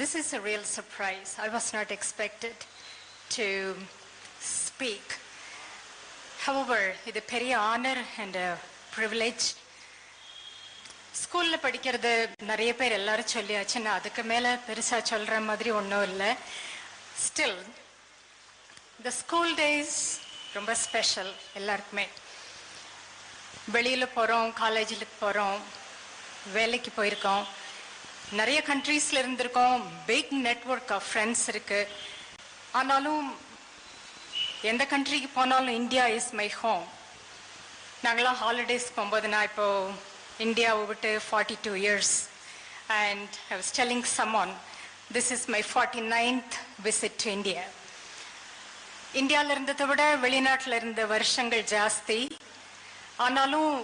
[SPEAKER 17] This is a real surprise. I was not expected to speak. However, it's a very honor and a privilege. ஸ்கூல்ல படிக்கிறது நிறைய பேர் எல்லாரும் சொல்லியாச்சு. நான் அதுக்கு மேல பெருசா சொல்ற மாதிரி ஒன்றும் இல்லை. ஸ்டில் the school days ரொம்ப ஸ்பெஷல் எல்லாருக்குமே. வெளியில போறோம், காலேஜில் போறோம், வேலைக்கு போயிருக்கோம், நிறைய கண்ட்ரீஸ்ல இருந்திருக்கோம், பிக் நெட்வொர்க் ஆஃப் ஃப்ரெண்ட்ஸ் இருக்கு. ஆனாலும் எந்த கண்ட்ரிக்கு போனாலும் இந்தியா இஸ் மை ஹோம். நாங்களாம் ஹாலிடேஸ் போகும்போது, நான் இப்போ இந்தியாவை விட்டு 42 years and I was telling someone this is my 49th visit to India. இந்தியாவில் இருந்ததை விட வெளிநாட்டில் இருந்த வருஷங்கள் ஜாஸ்தி. ஆனாலும்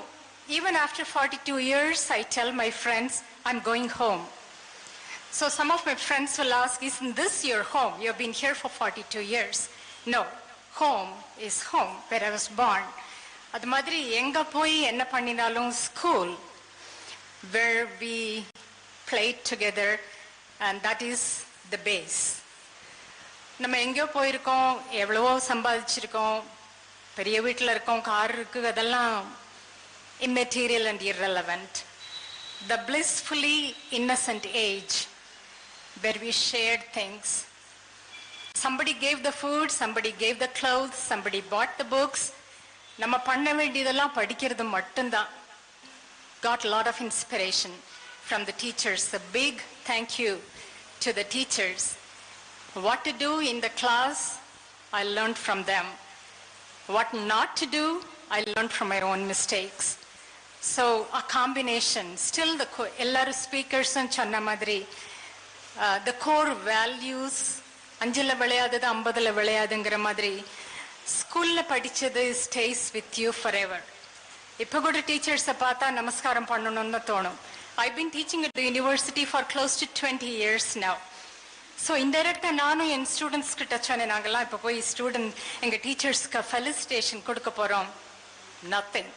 [SPEAKER 17] even after 42 years, I tell my friends, I'm going home. So some of my friends will ask, isn't this your home? You've been here for 42 years. No, home is home, where I was born. அது மாதிரி எங்க போய் என்ன பண்ணினாலும் school, where we played together, and that is the base. நம்ம எங்கேயோ போயிருக்கோம், எவ்வளவோ சம்பாதிச்சிருக்கோம், பெரிய வீட்டில் இருக்கோம், கார் இருக்கு, அதெல்லாம் immaterial and irrelevant. The blissfully innocent age where we shared things. Somebody gave the food, somebody gave the clothes, somebody bought the books. நம்ம பண்ண வேண்டியதெல்லாம் படிக்கிறது மட்டும்தான். Got a lot of inspiration from the teachers. A big thank you to the teachers. What to do in the class, I learned from them. What not to do, I learned from my own mistakes. So a combination, still the எல்லாரும் speakers சொன்ன மாதிரி the core values, 5ல விளையாதது 50ல விளையாதுங்கிற மாதிரி ஸ்கூல்ல படிச்சது stays with you forever. இப்போ கூட டீச்சர்ஸை பார்த்தா நமஸ்காரம் பண்ணணும்னு தோணும். I've been teaching at the university for close to 20 years now. So indirectly நானும் என் ஸ்டூடெண்ட்ஸ் கிட்ட சொன்னேன், நாங்கெல்லாம் இப்போ போய் ஸ்டூடெண்ட் எங்கள் டீச்சர்ஸ்க்கு ஃபெலிசிட்டேஷன் கொடுக்க போகிறோம். Nothing.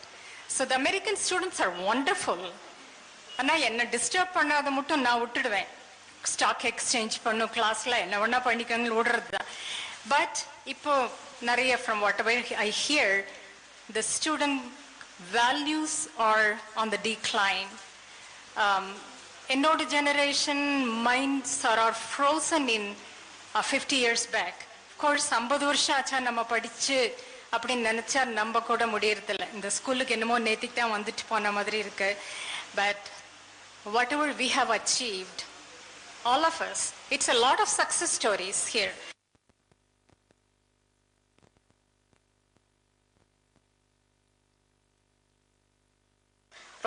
[SPEAKER 17] So the American students are wonderful. ஆனால் என்னை டிஸ்டர்ப் பண்ணாத மட்டும் நான் விட்டுடுவேன். ஸ்டாக் எக்ஸ்சேஞ்ச் பண்ணும், கிளாஸில் என்ன வேணா பண்ணிக்கோங்க விடுறது தான். பட் இப்போ நிறைய from whatever I hear, the student values are on the decline. என்னோட generation minds are frozen in 50 years back. Of course 50 வருஷம் ஆச்சா நம்ம படிச்சு அப்படின்னு நினைச்சா நம்ப கூட முடியறதில்ல. இந்த ஸ்கூலுக்கு என்னமோ நேத்திக்கு தான் வந்துட்டு போன மாதிரி இருக்கு. But whatever we have achieved, all of us, it's a lot of success stories here.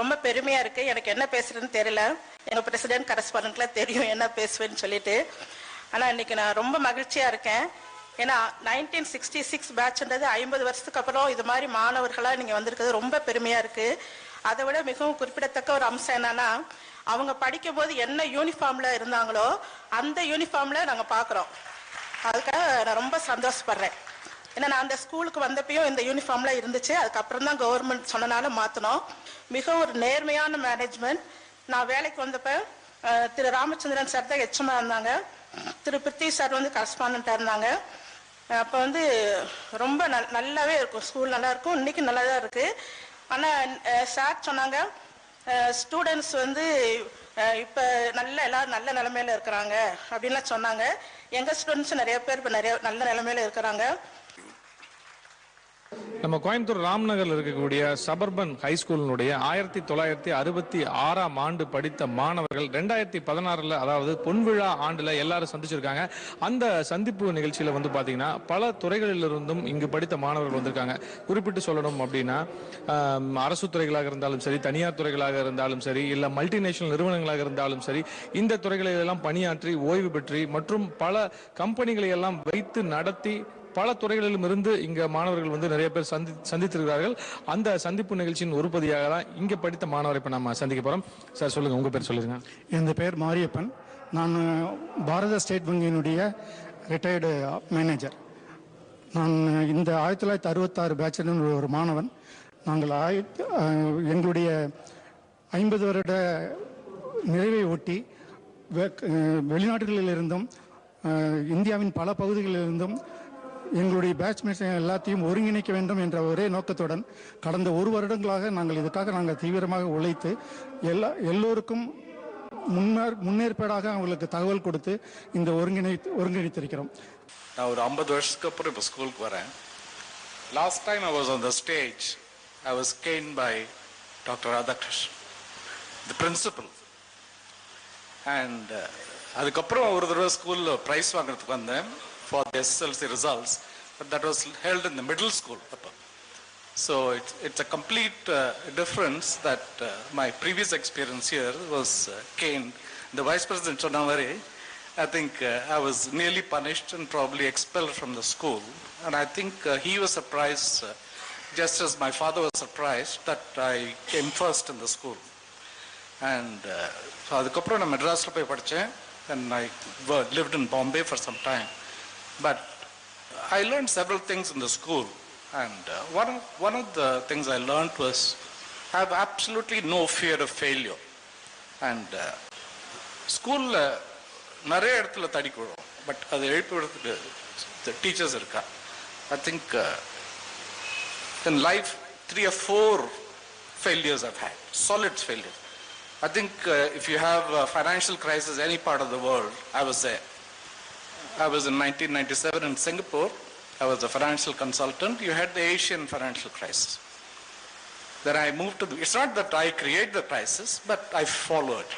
[SPEAKER 10] ரொம்ப பெருமையா இருக்கு. எனக்கு என்ன பேசுறதுன்னு தெரியல. எங்க பிரசிடென்ட் கரஸ்பாண்டன்ட்ல தெரியும் என்ன பேசுவேன்னு சொல்லிட்டு. ஆனா இன்னைக்கு நான் ரொம்ப மகிழ்ச்சியா இருக்கேன். ஏன்னா 1966 பேட்ச்ன்றது 50 வருஷத்துக்கு அப்புறம் இது மாதிரி மாணவர்களா நீங்க வந்திருக்கிறது ரொம்ப பெருமையா இருக்கு. அதை விட மிகவும் குறிப்பிடத்தக்க ஒரு அம்சம் என்னன்னா, அவங்க படிக்கும் போது என்ன யூனிஃபார்ம்ல இருந்தாங்களோ அந்த யூனிஃபார்ம்ல நாங்க பாக்குறோம். அதுக்காக நான் ரொம்ப சந்தோஷப்படுறேன். ஏன்னா நான் அந்த ஸ்கூலுக்கு வந்தப்பையும் இந்த யூனிஃபார்ம்ல இருந்துச்சு. அதுக்கப்புறம் தான் கவர்மெண்ட் சொன்னனால மாத்தினோம். மிக ஒரு நேர்மையான மேனேஜ்மெண்ட். நான் வேலைக்கு வந்தப்ப திரு ராமச்சந்திரன் சார் தான் எச்எம்மா இருந்தாங்க. திரு பிருத்தி சார் வந்து கரஸ்பாண்டண்டா இருந்தாங்க. அப்போ வந்து ரொம்ப நல்லாவே இருக்கும், ஸ்கூல் நல்லா இருக்கும், இன்னைக்கு நல்லா தான் இருக்கு. ஆனால் சார் சொன்னாங்க, ஸ்டூடெண்ட்ஸ் வந்து இப்போ எல்லாரும் நல்ல நிலைமையில இருக்கிறாங்க அப்படின்லாம் சொன்னாங்க. எங்கள் ஸ்டூடெண்ட்ஸ் நிறைய பேர் இப்போ நல்ல நிலைமையில இருக்கிறாங்க.
[SPEAKER 5] நம்ம கோயம்புத்தூர் ராம்நகர்ல இருக்கக்கூடிய சபர்பன் ஹைஸ்கூலினுடைய 1966ஆம் ஆண்டு படித்த மாணவர்கள் 2016 அதாவது பொன்விழா ஆண்டுல எல்லாரும் சந்திச்சிருக்காங்க. அந்த சந்திப்பு நிகழ்ச்சியில வந்து பாத்தீங்கன்னா பல துறைகளிலிருந்தும் இங்கு படித்த மாணவர்கள் வந்திருக்காங்க. குறிப்பிட்டு சொல்லணும் அப்படின்னா அரசு துறைகளாக இருந்தாலும் சரி, தனியார் துறைகளாக இருந்தாலும் சரி, இல்ல மல்டிநேஷனல் நிறுவனங்களாக இருந்தாலும் சரி, இந்த துறைகளிலெல்லாம் பணியாற்றி ஓய்வு பெற்று மற்றும் பல கம்பெனிகளை எல்லாம் வைத்து நடத்தி பல துறைகளிலும் இருந்து இங்க மாணவர்கள் வந்து நிறைய பேர் சந்தித்திருக்கிறார்கள். அந்த சந்திப்பு நிகழ்ச்சியின் ஒரு பகுதியாக தான் இங்க படித்த மாணவரை இப்ப நம்ம சந்திக்க போறோம். சார் சொல்லுங்க, உங்க பேர் சொல்லுங்க.
[SPEAKER 18] என் பேர் மாரியப்பன். நான் பாரத ஸ்டேட் வங்கியினுடைய ரிட்டையர்டு மேனேஜர். நான் இந்த 1966 பேட்சில் ஒரு மாணவன். நாங்கள் எங்களுடைய 50 வருட நிறைவை ஒட்டி வெளிநாடுகளிலிருந்தும் இந்தியாவின் பல பகுதிகளிலிருந்தும் எங்களுடைய பேட்ச்மேட்ஸ் எல்லாத்தையும் ஒருங்கிணைக்க வேண்டும் என்ற ஒரே நோக்கத்துடன் கடந்த 1 வருடங்களாக நாங்கள் தீவிரமாக உழைத்து எல்லோருக்கும் முன்னேற்பாடாக அவங்களுக்கு தகவல் கொடுத்து இந்த ஒருங்கிணைத்திருக்கிறோம்.
[SPEAKER 19] நான் ஒரு 50 வருஷத்துக்கு அப்புறம் இப்போ ஸ்கூலுக்கு வரேன். Last time I was on the stage. I was can by doctor Radhakrishnan, the principal. And அதுக்கப்புறம் ஒரு தடவை ஸ்கூலில் ப்ரைஸ் வாங்குறதுக்கு வந்தேன் for the SSLC results, but that was held in the middle school. So it's a complete difference that my previous experience here was caned. The vice president Chonnavari, I think I was nearly punished and probably expelled from the school and I think he was surprised, just as my father was surprised, that I came first in the school. And so அதுக்கப்புறம் நான் மெட்ராஸில் போய் படித்தேன், and I lived in Bombay for some time. But I learned several things in the school, and one of the things I learned was I have absolutely no fear of failure. And ஸ்கூலில் நிறைய இடத்துல தடிக்கு விழும், but அதை எழுப்பி விடுறதுக்கு teachers இருக்கா. I think in life 3 or 4 failures I've had, solid failures. I think if you have a financial crisis any part of the world, I was there. I was in 1997 in Singapore. I was a financial consultant. You had the Asian financial crisis. Then I moved to it's not that I create the crisis, but I followed.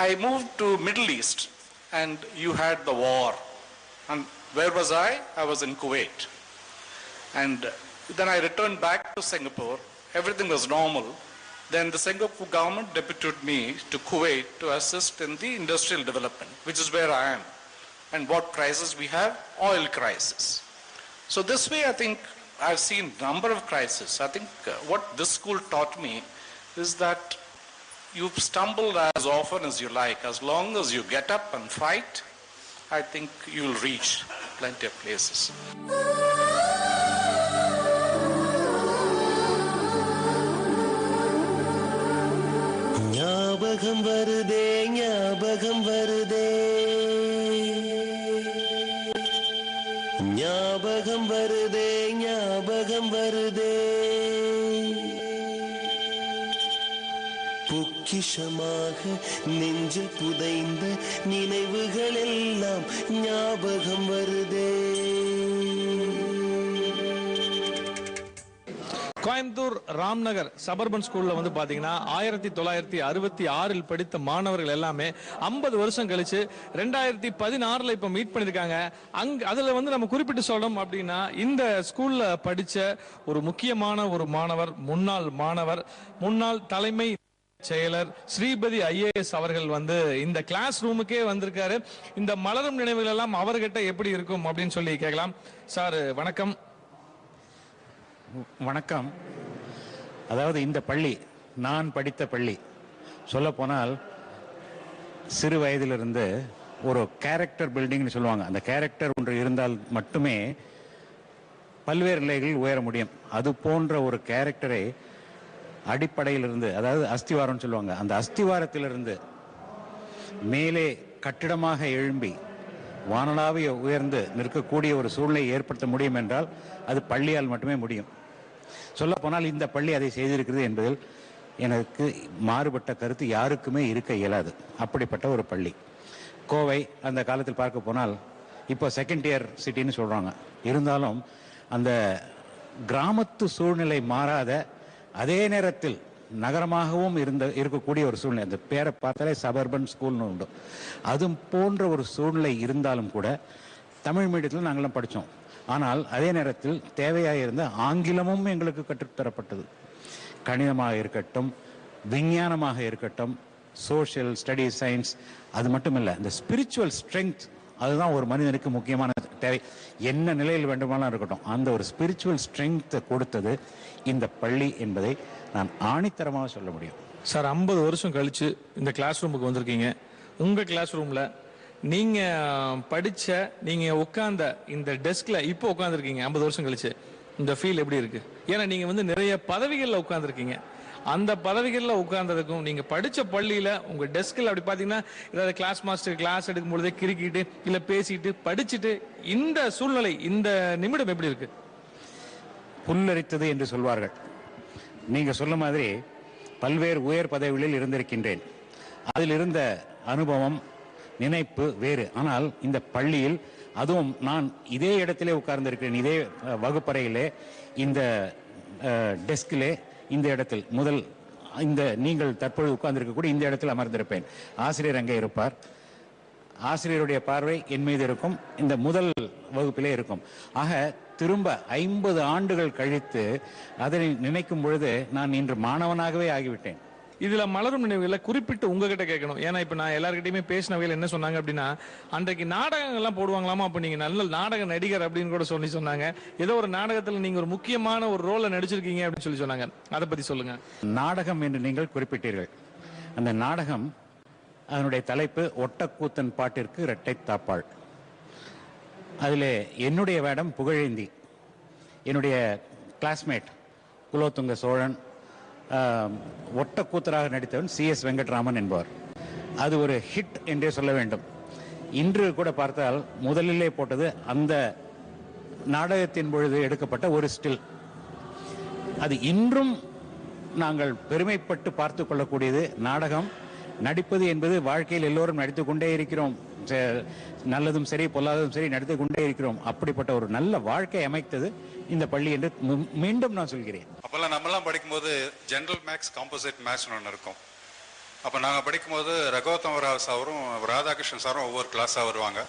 [SPEAKER 19] I moved to Middle East, and you had the war. And where was I? I was in Kuwait. And then I returned back to Singapore. Everything was normal. Then the Singapore government deputed me to Kuwait to assist in the industrial development, which is where I am. And what crisis we have? Oil crisis. So this way, I think I've seen number of crises. I think what this school taught me is that you stumble as often as you like. As long as you get up and fight, I think you'll reach plenty of places.
[SPEAKER 3] ஞாபகம் வருதே ஞாபகம் வருதே ஞாபகம் வருதே ஞாபகம் வருதே பொக்கிஷமாக நெஞ்சில் புதைந்த நினைவுகள் எல்லாம் ஞாபகம் வருதே.
[SPEAKER 5] கோயம்புத்தூர் ராம்நகர் சபர்பன் ஸ்கூல்ல வந்து பாத்தீங்கன்னா 1966 படித்த மாணவர்கள் எல்லாமே 50 வருஷம் கழிச்சு 2016 இப்ப மீட் பண்ணிருக்காங்க. அதுல வந்து நம்ம குறிப்பிட்டு சொல்லணும் அப்படின்னா, இந்த ஸ்கூல்ல படிச்ச ஒரு முக்கியமான ஒரு மாணவர், முன்னாள் தலைமை செயலர் ஸ்ரீபதி IAS அவர்கள் வந்து இந்த கிளாஸ் ரூமுக்கே வந்திருக்காரு. இந்த மலரும் நினைவுகள் எல்லாம் அவர்கிட்ட எப்படி இருக்கும் அப்படின்னு சொல்லி கேட்கலாம். சார் வணக்கம்.
[SPEAKER 20] வணக்கம். அதாவது இந்த பள்ளி நான் படித்த பள்ளி சொல்லப்போனால் சிறு வயதிலிருந்து ஒரு கேரக்டர் பில்டிங்னு சொல்லுவாங்க. அந்த கேரக்டர் ஒன்று இருந்தால் மட்டுமே பல்வேறு நிலைகளில் உயர முடியும். அது போன்ற ஒரு கேரக்டரை அடிப்படையிலிருந்து, அதாவது அஸ்திவாரம்னு சொல்லுவாங்க, அந்த அஸ்திவாரத்திலிருந்து மேலே கட்டிடமாக எழும்பி வானளாவிய உயர்ந்து நிற்கக்கூடிய ஒரு சூழ்நிலையை ஏற்படுத்த முடியும் என்றால் அது பள்ளியால் மட்டுமே முடியும். சொல்லப்போனால் இந்த பள்ளி அதை செய்திருக்கிறது என்பதில் எனக்கு மாறுபட்ட கருத்து யாருக்குமே இருக்க இயலாது. அப்படிப்பட்ட ஒரு பள்ளி கோவை. அந்த காலத்தில் பார்க்க போனால் இப்போ செகண்ட் டியர் சிட்டின்னு சொல்கிறாங்க. இருந்தாலும் அந்த கிராமத்து சூழ்நிலை மாறாத, அதே நேரத்தில் நகரமாகவும் இருக்கக்கூடிய ஒரு சூழ்நிலை. அந்த பேரை பார்த்தாலே சபர்பன் ஸ்கூல்னு உண்டு. அது போன்ற ஒரு சூழ்நிலை இருந்தாலும் கூட தமிழ் மீடியத்தில் நாங்களாம் படித்தோம். ஆனால் அதே நேரத்தில் தேவையாக இருந்த ஆங்கிலமும் எங்களுக்கு கற்றுத்தரப்பட்டது. கணிதமாக இருக்கட்டும், விஞ்ஞானமாக இருக்கட்டும், சோஷியல் ஸ்டடீஸ், சயின்ஸ். அது மட்டுமில்லை, இந்த ஸ்பிரிச்சுவல் ஸ்ட்ரென்த், அதுதான் ஒரு மனிதனுக்கு முக்கியமான தேவை. என்ன நிலையில் வேண்டுமானாலும் இருக்கட்டும், அந்த ஒரு ஸ்பிரிச்சுவல் ஸ்ட்ரென்த்தை கொடுத்தது இந்த பள்ளி என்பதை நான் ஆணித்தரமாக சொல்ல முடியும்.
[SPEAKER 5] சார், 50 வருஷம் கழிச்சு இந்த கிளாஸ் ரூமுக்கு வந்திருக்கீங்க. உங்க கிளாஸ் ரூம்ல நீங்க படிச்ச, நீங்க உட்கார்ந்த இந்த டெஸ்க்ல இப்போ உட்கார்ந்துருக்கீங்க 50 வருஷம் கழிச்சு, இந்த ஃபீல் எப்படி இருக்கு? ஏன்னா நீங்க வந்து நிறைய பதவிகள்ல உட்கார்ந்துருக்கீங்க. அந்த பதவிகள்ல உட்கார்ந்ததுக்கும் நீங்க படிச்ச பள்ளியில உங்க டெஸ்க்ல அப்படி பாத்தீங்கன்னா, ஏதாவது கிளாஸ் மாஸ்டர் கிளாஸ் எடுக்கும் பொழுதே கிறுக்கிட்டு இல்ல பேசிட்டு படிச்சுட்டு, இந்த சூழ்நிலை, இந்த நிமிடம் எப்படி இருக்கு?
[SPEAKER 20] புல்லரித்தது என்று சொல்வார்கள். நீங்க சொல்ல மாதிரி பல்வேறு உயர் பதவிகளில் இருந்திருக்கின்றேன். அதில் இருந்த அனுபவம், நினைப்பு வேறு. ஆனால் இந்த பள்ளியில், அதுவும் நான் இதே இடத்திலே உட்கார்ந்திருக்கிறேன், இதே வகுப்பறையிலே, இந்த டெஸ்கிலே, இந்த இடத்தில் முதல் இந்த நீங்கள் தற்பொழுது உட்கார்ந்திருக்கக்கூடிய இந்த இடத்தில் அமர்ந்திருப்பேன். ஆசிரியர் அங்கே இருப்பார். ஆசிரியருடைய பார்வை என் மீது இருக்கும். இந்த முதல் வகுப்பிலே இருக்கும். ஆக திரும்ப 50 ஆண்டுகள் கழித்து அதை நினைக்கும் பொழுது நான் இன்று மாணவனாகவே ஆகிவிட்டேன்.
[SPEAKER 5] இதுல மலரும் நினைவுகளை குறிப்பிட்டு உங்ககிட்ட கேட்கணும். ஏன்னா இப்ப நான் எல்லார்கிட்டயுமே பேசின வகையில் என்ன சொன்னாங்க அப்படின்னா, அன்றைக்கு நாடகங்கள்லாம் போடுவாங்களாமா, அப்ப நீங்க நல்ல நாடக நடிகர் அப்படின்னு கூட சொன்னாங்க. ஏதோ ஒரு நாடகத்துல நீங்க ஒரு முக்கியமான ஒரு ரோலை நடிச்சிருக்கீங்க அப்படின்னு சொல்லி சொன்னாங்க. அதை பத்தி சொல்லுங்க.
[SPEAKER 20] நாடகம் என்று நீங்கள் குறிப்பிட்டீர்கள். அந்த நாடகம் அதனுடைய தலைப்பு ஒட்டக்கூத்தன் பாட்டிற்கு இரட்டை தாப்பாள். அதில் என்னுடைய வேடம் புகழேந்தி. என்னுடைய கிளாஸ்மேட் குலோத்துங்க சோழன் ஒட்டக்கூத்தராக நடித்தவன் CS வெங்கட்ராமன் என்பவர். அது ஒரு ஹிட் என்றே சொல்ல வேண்டும். இன்று கூட பார்த்தால் முதலிலே போட்டது அந்த நாடகத்தின் பொழுது எடுக்கப்பட்ட ஒரு ஸ்டில். அது இன்றும் நாங்கள் பெருமைப்பட்டு பார்த்து கொள்ளக்கூடியது. நாடகம் நடிப்பது என்பது வாழ்க்கையில் எல்லோரும் நடித்து கொண்டே இருக்கிறோம். நல்லதும் சரி பொல்லாததும் சரி நடித்து கொண்டே இருக்கிறோம். அப்படிப்பட்ட ஒரு நல்ல வாழ்க்கை அமைத்தது இந்த பள்ளி என்று மீண்டும் நான் சொல்கிறேன்.
[SPEAKER 21] அப்பெல்லாம் நம்மெல்லாம் படிக்கும்போது ஜெனரல் மேக்ஸ், காம்போசிட் மேக்ஸ்னு ஒன்று இருக்கும். அப்போ நாங்கள் படிக்கும்போது ரகோத்தமராவ் சாரும் ராதாகிருஷ்ணன் சாரும் ஒவ்வொரு கிளாஸாக வருவாங்க.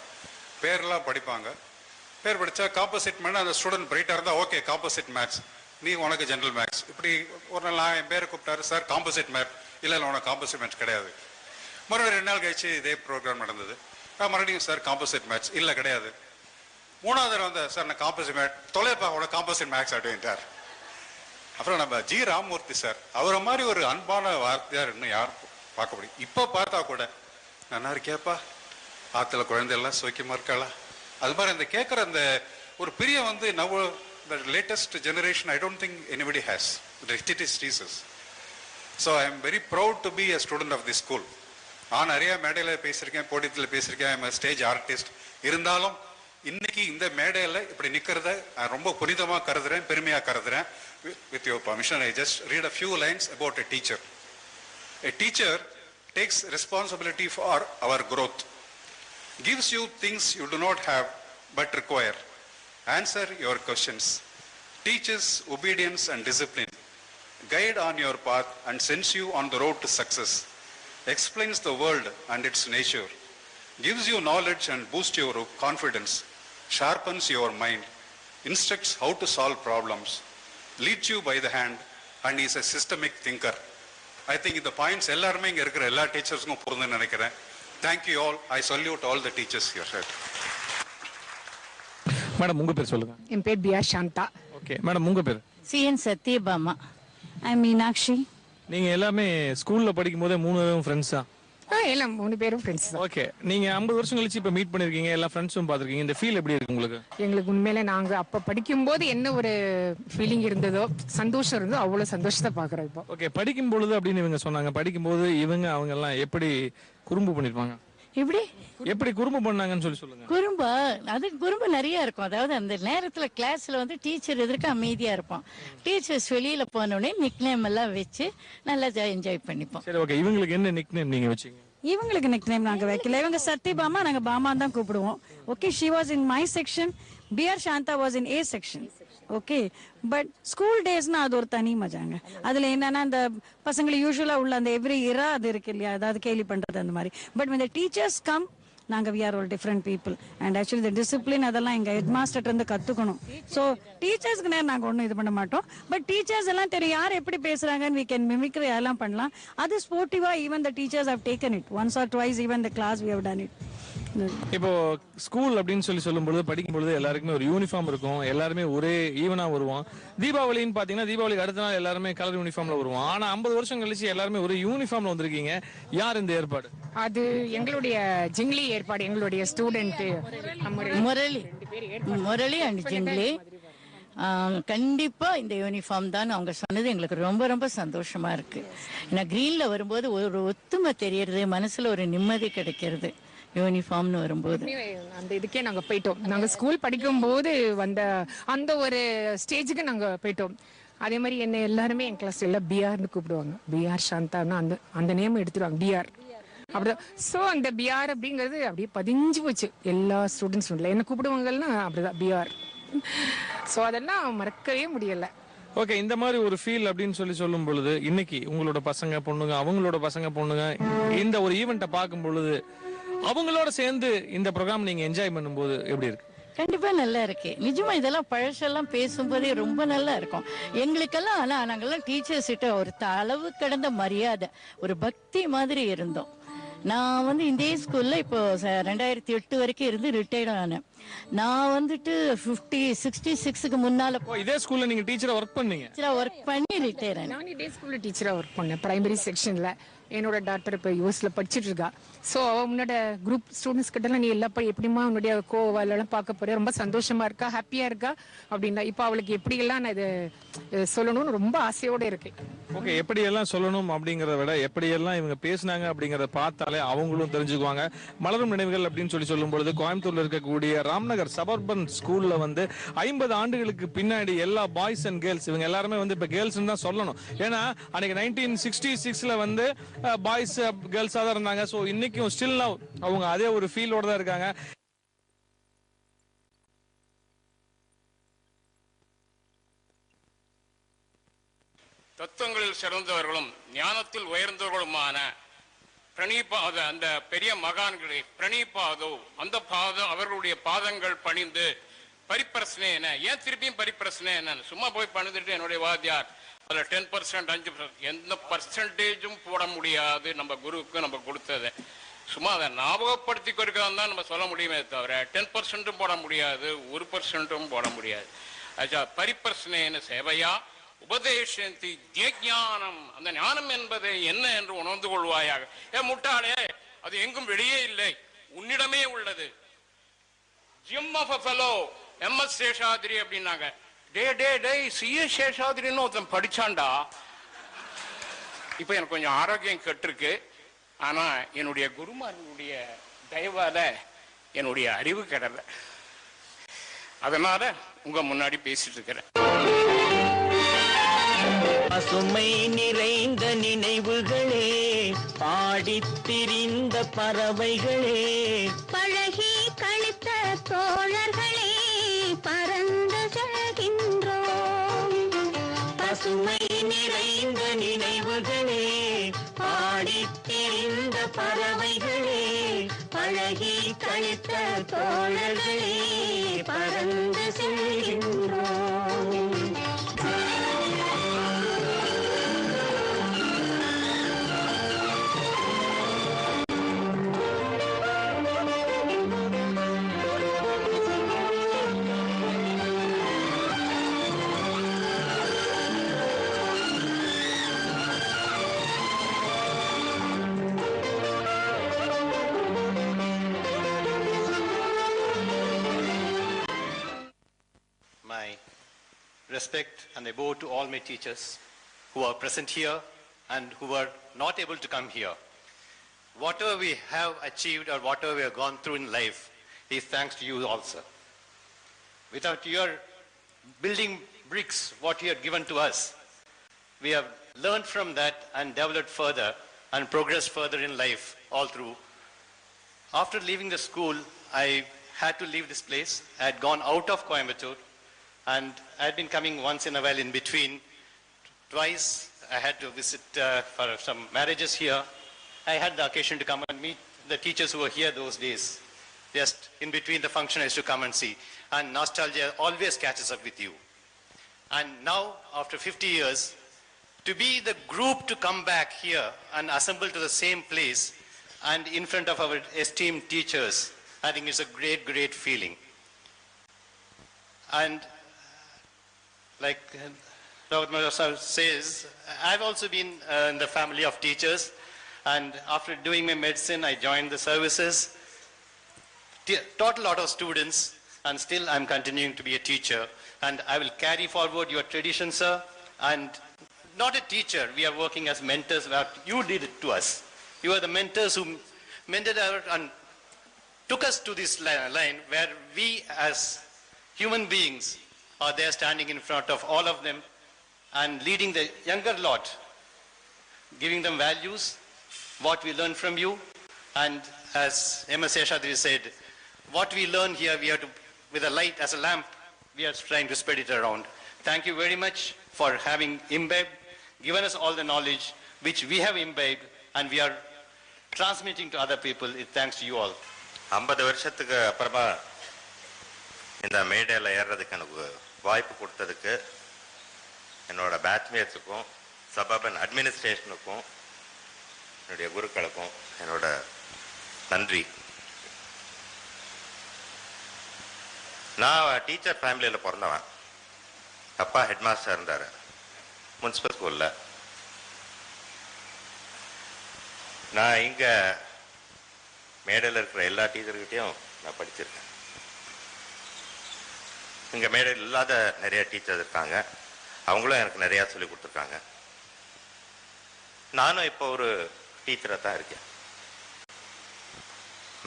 [SPEAKER 21] பேர்லாம் படிப்பாங்க. பேர் படித்தா காம்போசிட் மேட்ச், அந்த ஸ்டூடெண்ட் பிரைட்டாக இருந்தால் ஓகே காம்போசிட் மேக்ஸ், நீ உனக்கு ஜெனரல் மேக்ஸ். இப்படி ஒரு நாள் நான் என் பேரை கூப்பிட்டாரு, சார் காம்போசிட் மேட். இல்லை உனக்கு காம்போசிட் மேட்ச் கிடையாது. மறுபடியும் 2 நாள் கழிச்சு இதே ப்ரோக்ராம் நடந்தது. மறுபடியும் சார் காம்போசிட் மேட்ச் இல்லை கிடையாது. 3வது தடவை வந்த சார் நான் காம்போசிட் மேட் தொலைப்பா உனக்கு காம்போசிட் மேக்ஸ் அப்படின்ட்டார். அப்புறம் நம்ம G. ராமமூர்த்தி சார், அவரை மாதிரி ஒரு அன்பான வார்த்தையார் இன்னும் யாரும் பார்க்க முடியும். இப்போ பார்த்தா கூட நல்லா இருக்கேப்பா, ஆற்றுல குழந்தையெல்லாம் சோக்கியமா இருக்காளா, அது மாதிரி அந்த கேட்குற அந்த ஒரு பிரியம் வந்து now the latest generation I don't think anybody has. It is Jesus. So I am very proud to be a student of this school. நான் நிறைய மேடையில் பேசியிருக்கேன், போடியத்தில் பேசியிருக்கேன், ஐ எம் ஸ்டேஜ் ஆர்டிஸ்ட். இருந்தாலும் இன்னைக்கு இந்த மேடையில் இப்படி நிற்கிறத நான் ரொம்ப புனிதமாக கருதுறேன், பெருமையாக கருதுறேன். With your permission, I just read a few lines about a teacher. A teacher takes responsibility for our growth, gives you things you do not have but require, answer your questions, teaches obedience and discipline, guide on your path and sends you on the road to success, explains the world and its nature, gives you knowledge and boosts your confidence, sharpens your mind, instructs how to solve problems, leads you by the hand and is a systemic thinker. I think the points எல்லாருமே இங்க இருக்கிற எல்லா டீச்சர்ஸ்க்கும் பொருந்துன்னு நினைக்கிறேன். Thank you all. I salute all the teachers here.
[SPEAKER 5] Madam உங்க பேர் சொல்லுங்க.
[SPEAKER 22] என் பேர் PR Shantha.
[SPEAKER 5] Okay madam உங்க பேர்?
[SPEAKER 23] CN சத்யபாமா. ஐ மீனாட்சி.
[SPEAKER 5] நீங்க எல்லாமே ஸ்கூல்ல படிக்கும் போதே 3 பேரும் ஃப்ரெண்ட்ஸா?
[SPEAKER 22] எல்லாம் 3 பேரும் ஃப்ரெண்ட்ஸ் தான்.
[SPEAKER 5] ஓகே, நீங்க 50 வருஷம் கழிச்சு இப்ப மீட் பண்ணிருக்கீங்க, எல்லா ஃப்ரெண்ட்ஸும் பாத்துருக்கீங்க. இந்த ஃபீல் எப்படி இருக்கு உங்களுக்கு?
[SPEAKER 22] எங்களுக்கு உண்மையிலே நாங்க அப்ப படிக்கும்போது என்ன ஒரு ஃபீலிங் இருந்ததோ, சந்தோஷம் இருந்ததோ, அவ்வளவு சந்தோஷத்தை பாக்குறோம் இப்போ.
[SPEAKER 5] ஓகே, படிக்கும் பொழுது அப்படின்னு இவங்க சொன்னாங்க, படிக்கும்போது அவங்க எல்லாம் எப்படி குறும்பு பண்ணிருப்பாங்க? எப்படி குறும்பு பண்ணாங்கன்னு சொல்லுங்க.
[SPEAKER 23] குறும்பு நிறைய இருக்கும். அதாவது அந்த நேரத்துல கிளாஸ்ல வந்து டீச்சர் எதிர்க்க அமைதியா இருப்போம். டீச்சர்ஸ் வெளியில போனோடனே நிக் நேம் எல்லாம் வச்சு நல்லா என்ஜாய் பண்ணிப்போம்.
[SPEAKER 5] சரி, ஓகே. இவங்களுக்கு என்ன நிக் நேம் நீங்க வச்சீங்க?
[SPEAKER 23] இவங்களுக்கு நிக் நேம் நாங்க வைக்கல. இவங்க சத்யபாமா, நாங்க பாமா தான் கூப்பிடுவோம். Okay, she was in my section, PR Shantha was in A section. Okay, but school டேஸ்னா அது ஒரு தனி மஜாங்க. அதுல என்னன்னா அந்த பசங்களை யூஸ்வலா உள்ள அந்த எவ்ரி இரா அது இருக்கு இல்லையா, அதாவது கேலி பண்றது அந்த மாதிரி. But when the teachers come, நாங்க we are all different people and actually the discipline அதெல்லாம் எங்க ஹெட் மாஸ்டர் இருந்து கத்துக்கணும். ஸோ டீச்சர்ஸ்க்கு நேரம் நாங்க ஒன்றும் இது பண்ண மாட்டோம். பட் டீச்சர்ஸ் எல்லாம் தெரியும் யார் எப்படி பேசுறாங்கன்னு we can mimicry எல்லாம் பண்ணலாம். அது ஸ்போர்ட்டிவா even the teachers have taken it once or twice, even the class we have done it.
[SPEAKER 5] இப்போ ஸ்கூல் அப்படின்னு சொல்லும் பொழுது படிக்கும் பொழுது எல்லாருக்குமே ஒரு யூனிஃபார்ம் இருக்கும், எல்லாருமே ஒரே ஈவனா வருவோம். தீபாவளின்னு பாத்தீங்கன்னா தீபாவளிக்கு அடுத்த நாள் எல்லாருமே கலர் யூனிஃபார்ம்ல வருவோம். ஆனா 50 வருஷம் கழிச்சு எல்லாருமே ஒரு யூனிஃபார்ம்ல வந்திருக்கீங்க. யார் இந்த ஏற்பாடு?
[SPEAKER 22] அது எங்களுடைய ஜிங்லி ஏற்பாடு. எங்களுடைய ஸ்டூடெண்ட்
[SPEAKER 23] முரளி அண்ட் ஜிங்லி. கண்டிப்பா இந்த யூனிஃபார்ம் தான் அவங்க சொன்னது எங்களுக்கு ரொம்ப ரொம்ப சந்தோஷமா இருக்கு. ஏன்னா கிரீன்ல வரும்போது ஒரு ஒத்துமை தெரியறது, மனசுல ஒரு நிம்மதி கிடைக்கிறது யூனிஃபார்ம்னு வரும்போது.
[SPEAKER 22] அந்த இதுக்கே நாங்க போயிட்டோம். நாங்க ஸ்கூல் படிக்கும் போது வந்த அந்த ஒரு ஸ்டேஜுக்கு நாங்க போயிட்டோம். அதே மாதிரி என்ன எல்லாருமே என் கிளாஸ் எல்லாம் பிஆர்னு கூப்பிடுவாங்க. பிஆர் சாந்தான்னா அந்த நேம் எடுத்துருவாங்க, பிஆர் அப்படிதான். ஸோ அந்த பிஆர் அப்படிங்கிறது அப்படியே பதிஞ்சு போச்சு எல்லா ஸ்டூடெண்ட்ஸும். இல்லை என்ன கூப்பிடுவாங்கன்னா அப்படிதான் பிஆர். ஸோ அதெல்லாம் மறக்கவே முடியல.
[SPEAKER 5] ஓகே, இந்த மாதிரி ஒரு ஃபீல் அப்படின்னு சொல்லும் பொழுது இன்னைக்கு உங்களோட பசங்க பொண்ணுங்க, அவங்களோட பசங்க பொண்ணுங்க இந்த ஒரு ஈவெண்ட்டை பார்க்கும் பொழுது அவங்களோட சேர்ந்து இந்த ப்ரோக்ராம் நீங்க என்ஜாய் பண்ணும்போது எப்படி இருக்கு?
[SPEAKER 1] கண்டிப்பா நல்லா இருக்கு. நிஜமா இதெல்லாம் பழசெல்லாம் பேசும்போதே ரொம்ப நல்லா இருக்கும் எங்களுக்கெல்லாம். ஆனா நாங்கெல்லாம் டீச்சர்ஸ் கிட்ட ஒரு அளவு கடந்த மரியாதை, ஒரு பக்தி மாதிரி இருந்தோம். நான் வந்து இதே ஸ்கூல்ல இப்போ 2008 வரைக்கும் இருந்து ரிட்டையர்ட் ஆனேன். நான் வந்துட்டு 66க்கு முன்னால
[SPEAKER 5] இதே ஸ்கூல்ல நீங்க டீச்சரா ஒர்க் பண்ணீங்க?
[SPEAKER 1] ஒர்க் பண்ணி ரிட்டையர் ஆனேன்.
[SPEAKER 22] நான் இதே ஸ்கூல்ல டீச்சரா ஒர்க் பண்ணேன், பிரைமரி செக்ஷன்ல. என்னோட டாக்டர் இப்போ யூஎஸ்ல படிச்சுட்டு இருக்கா. ஸோ உன்னோட குரூப் ஸ்டூடெண்ட்ஸ் கிட்டலாம் நீ எல்லாம் எப்படிமா உன்னுடைய கோவாலெல்லாம் பார்க்க போற, ரொம்ப சந்தோஷமா இருக்கா, ஹாப்பியா இருக்கா அப்படின்னா இப்போ அவளுக்கு எப்படியெல்லாம் நான் இது சொல்லணும்னு ரொம்ப ஆசையோட இருக்கேன்.
[SPEAKER 5] ஓகே, எப்படியெல்லாம் சொல்லணும் அப்படிங்கிறத விட எப்படியெல்லாம் இவங்க பேசினாங்க அப்படிங்கிறத பார்த்தாலே அவங்களும் தெரிஞ்சுக்குவாங்க. மலரும் நினைவுகள் அப்படின்னு சொல்லும் பொழுது கோயம்புத்தூர்ல இருக்கக்கூடிய ராம்நகர் சபர்பன் ஸ்கூல்ல வந்து 50 ஆண்டுகளுக்கு பின்னாடி எல்லா பாய்ஸ் அண்ட் கேர்ள்ஸ், இவங்க எல்லாருமே வந்து இப்ப கேர்ள்ஸ் தான் சொல்லணும். ஏன்னா அன்னைக்கு 1966ல வந்து பாய்ஸ் கேர்ள்ஸா தான் இருந்தாங்க. ஸோ இன்னைக்கும் ஸ்டில் நவ் அவங்க அதே ஒரு ஃபீலோட தான் இருக்காங்க.
[SPEAKER 2] தத்துவங்களில் சிறந்தவர்களும் ஞானத்தில் உயர்ந்தவர்களுமான பிரணீபாத அந்த பெரிய மகான்களை பிரணீபாதோ அந்த பாதம் அவர்களுடைய பாதங்கள் பணிந்து பரிப்பிரச்சனை என்ன, ஏன் திருப்பியும் பரிப்பிரச்சனை என்ன, சும்மா போய் பணிந்துட்டு என்னுடைய வாத்தியார் அதில் 10%, 5% எந்த பர்சன்டேஜும் போட முடியாது நம்ம குருவுக்கு நம்ம கொடுத்ததை. சும்மா அதை ஞாபகப்படுத்தி கொடுக்காதான் தான் நம்ம சொல்ல முடியுமே தவிர 10% போட முடியாது, 1% போட முடியாது. ஆச்சா, பரிப்பிரச்சனை சேவையா உபதேசந்தி ஞானம், அந்த ஞானம் என்பது என்ன என்று உணர்ந்து கொள்வாயாக. முட்டாளே, அது எங்கும் வெளியே இல்லை, உன்னிடமே உள்ளது. Gem of a fellow MS Seshadri அப்படின்னாங்க. சிஏ சேஷாதிரின்னு ஒருத்தன் படிச்சான்டா. இப்ப எனக்கு கொஞ்சம் ஆரோக்கியம் கெட்டிருக்கு. ஆனா என்னுடைய குருமார்களுடைய தயவால என்னுடைய அறிவு கெடல. அதனால உங்க முன்னாடி பேசிட்டு இருக்கிறேன்.
[SPEAKER 12] பசுமை நிறைந்த நினைவுகளே, பாடித் திரிந்த பறவைகளே,
[SPEAKER 4] பழகி கழித்த தோழர்களே, பறந்து செல்கின்றோம்.
[SPEAKER 12] பசுமை நிறைந்த நினைவுகளே, பாடித் திரிந்த பறவைகளே, பழகி கழித்த தோழர்களே, பறந்து செல்கின்றோம்.
[SPEAKER 6] My respect and I bow to all my teachers who are present here and who are not able to come here. Whatever we have achieved or whatever we have gone through in life is thanks to you also. Without your building bricks, what you have given to us, we have learned from that and developed further and progressed further in life all through. After leaving the school, I had to leave this place. I had gone out of Coimbatore and I had been coming once in a while in between. Twice I had to visit for some marriages here. I had the occasion to come and meet the teachers who were here those days. Just in between the function I used to come and see. And nostalgia always catches up with you. And now, after 50 years, to be the group to come back here and assemble to the same place and in front of our esteemed teachers, I think it's a great, great feeling. And like Dr. Marasa says, I've also been in the family of teachers, and after doing my medicine, I joined the services, taught a lot of students, and still I'm continuing to be a teacher, and I will carry forward your tradition, sir, and not a teacher, we are working as mentors, what you did it to us. You are the mentors who mentored our and took us to this line where we as human beings are there standing in front of all of them and leading the younger lot, giving them values, what we learn from you. And as MS Seshadri said, what we learn here, we have to, with a light as a lamp, we are trying to spread it around. Thank you very much for having imbibed, given us all the knowledge which we have imbibed and we are transmitting to other people. Thanks to you all.
[SPEAKER 7] 50 வருஷத்துக்கு அப்புறமா
[SPEAKER 8] இந்த மேடையில் ஏறுறதுக்கு எனக்கு வாய்ப்பு கொடுத்ததுக்கு என்னோட பேட்ச்மேட்ஸுக்கும் suburban அட்மினிஸ்ட்ரேஷனுக்கும் என்னுடைய குருக்களுக்கும் என்னோட நன்றி. நான் டீச்சர் ஃபேமிலியில் பிறந்தவன். அப்பா ஹெட் மாஸ்டர் இருந்தார் முனிசிபல் ஸ்கூலில். நான் இங்கே மேடையில் இருக்கிற எல்லா டீச்சர்கிட்டையும் நான் படிச்சிருக்கேன். இங்கே மேடையில் இல்லாத நிறைய டீச்சர்ஸ் இருக்காங்க, அவங்களும் எனக்கு நிறையா சொல்லி கொடுத்துருக்காங்க. நானும் இப்போ ஒரு டீச்சராக தான் இருக்கேன்.